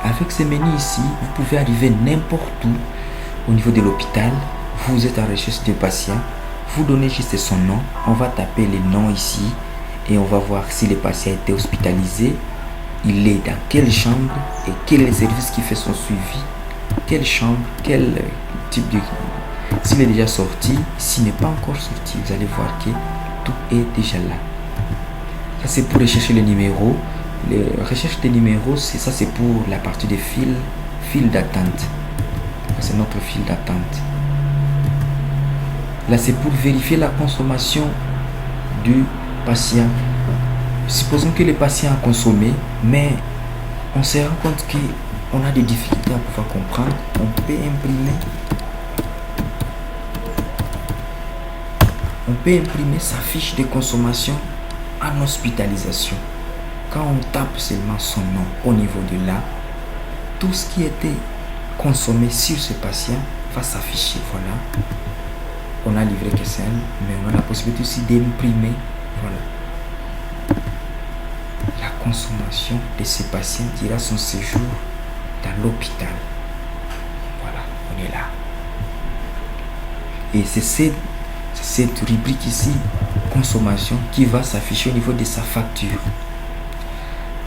Avec ces menus ici, vous pouvez arriver n'importe où au niveau de l'hôpital. Vous êtes en recherche de patient. Vous donnez juste son nom. On va taper les noms ici et on va voir si le patient a été hospitalisé. Il est dans quelle chambre et quel est le service qui fait son suivi. Quelle chambre, quel type de... S'il est déjà sorti, s'il n'est pas encore sorti, vous allez voir que tout est déjà là. Ça c'est pour rechercher les numéros. La recherche des numéros, c'est pour la partie des fils d'attente. C'est notre fil d'attente. Là, c'est pour vérifier la consommation du patient. Supposons que le patient a consommé, mais on se rend compte qu'on a des difficultés à pouvoir comprendre. On peut imprimer sa fiche de consommation en hospitalisation. Quand on tape seulement son nom au niveau de là, tout ce qui était consommé sur ce patient va s'afficher. Voilà. On a livré que celle, mais on a la possibilité aussi d'imprimer. Voilà. La consommation de ces patients durant son séjour dans l'hôpital. Voilà, on est là. Et c'est cette rubrique ici, consommation, qui va s'afficher au niveau de sa facture.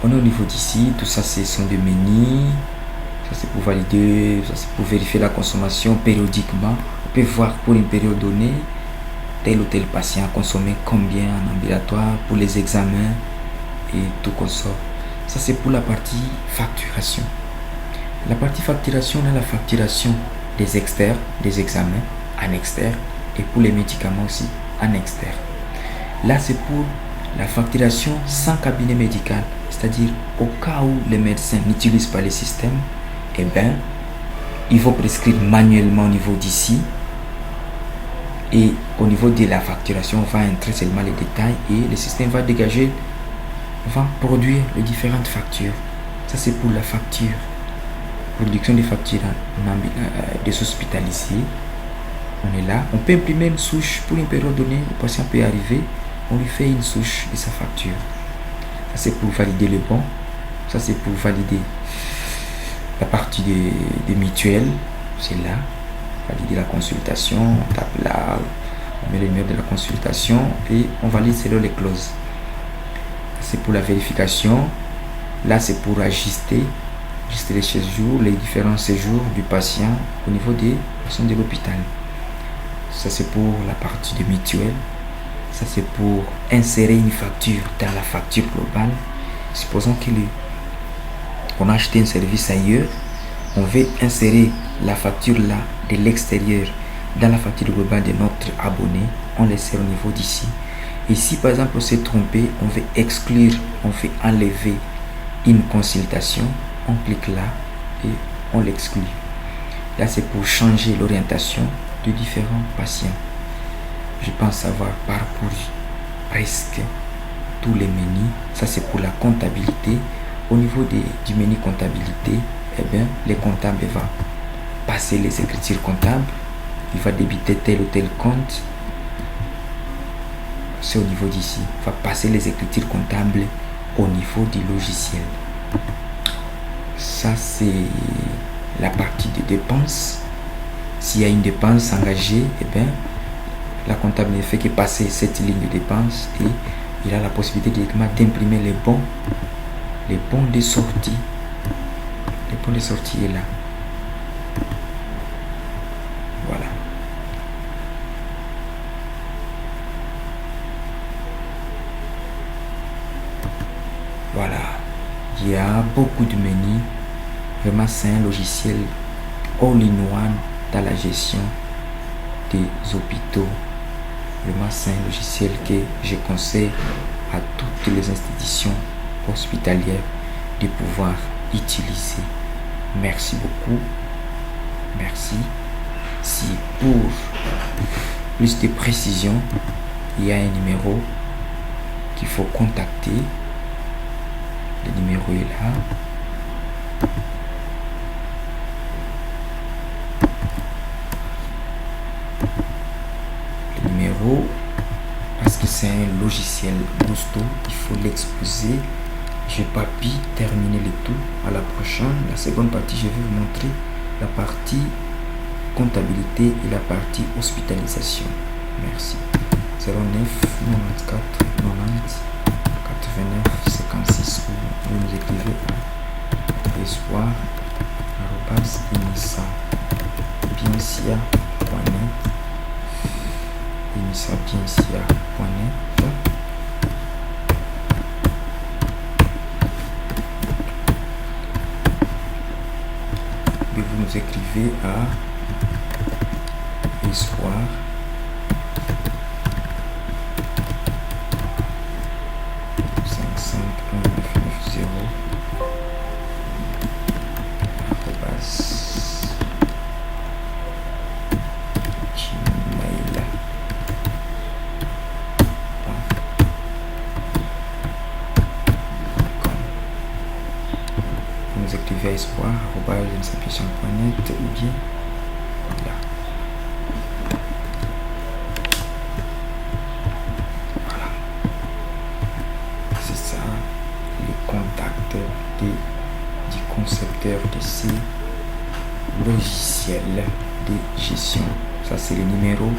On est au niveau d'ici, tout ça ce sont des menus. Ça c'est pour valider, ça c'est pour vérifier la consommation périodiquement. On peut voir pour une période donnée, tel ou tel patient a consommé combien en ambulatoire pour les examens et tout consort. Ça c'est pour la partie facturation. La partie facturation, on a la facturation des externes, des examens en externe et pour les médicaments aussi en externe. Là c'est pour la facturation sans cabinet médical, c'est-à-dire au cas où les médecins n'utilisent pas les systèmes, eh bien, il faut prescrire manuellement au niveau d'ici. Et au niveau de la facturation, on va entrer seulement les détails et le système va dégager, va produire les différentes factures. Ça, c'est pour la facture. Production des factures des hospitalisés. On est là. On peut imprimer une souche pour une période donnée. Le patient peut arriver. On lui fait une souche de sa facture. Ça, c'est pour valider le bon. Ça, c'est pour valider la partie des mutuelles. C'est là. Valider la consultation. On tape là. On met le numéro de la consultation et on valide selon les clauses. C'est pour la vérification. Là, c'est pour ajuster les séjours, les différents séjours du patient au niveau des personnes de l'hôpital. Ça, c'est pour la partie de mutuelle. Ça, c'est pour insérer une facture dans la facture globale. Supposons qu'on a acheté un service ailleurs. On veut insérer la facture là de l'extérieur dans la facture globale de notre abonné. On l'insère au niveau d'ici. Et si par exemple on s'est trompé, on veut exclure, on veut enlever une consultation, on clique là et on l'exclut. Là c'est pour changer l'orientation de différents patients. Je pense avoir parcouru presque tous les menus. Ça c'est pour la comptabilité. Au niveau du menu comptabilité, eh bien, les comptables vont passer les écritures comptables. Il va débiter tel ou tel compte. C'est au niveau d'ici. Il va passer les écritures comptables au niveau du logiciel. Ça, c'est la partie de dépenses. S'il y a une dépense engagée, eh bien, la comptable ne fait que passer cette ligne de dépenses et il a la possibilité directement d'imprimer les bons de sortie. Les bons de sortie est là. Voilà. Voilà. Il y a beaucoup de menus. Vraiment, c'est un logiciel all-in-one dans la gestion des hôpitaux. Vraiment, c'est un logiciel que je conseille à toutes les institutions hospitalières de pouvoir utiliser. Merci beaucoup. Merci. Si pour plus de précision, il y a un numéro qu'il faut contacter. Le numéro est là. Le numéro, parce que c'est un logiciel costaud, il faut l'exposer. Je n'ai pas pu terminer le tout. À la prochaine, la seconde partie, je vais vous montrer la partie comptabilité et la partie hospitalisation. Merci. 09 94 90 89 56 ou vous nous écrivez à espoir@inissa.net. Et vous nous écrivez à espoir écrivez à espoir@inissa.net ou bien là. Voilà. C'est ça, les du concepteur de ces logiciels de gestion. Ça, c'est le numéro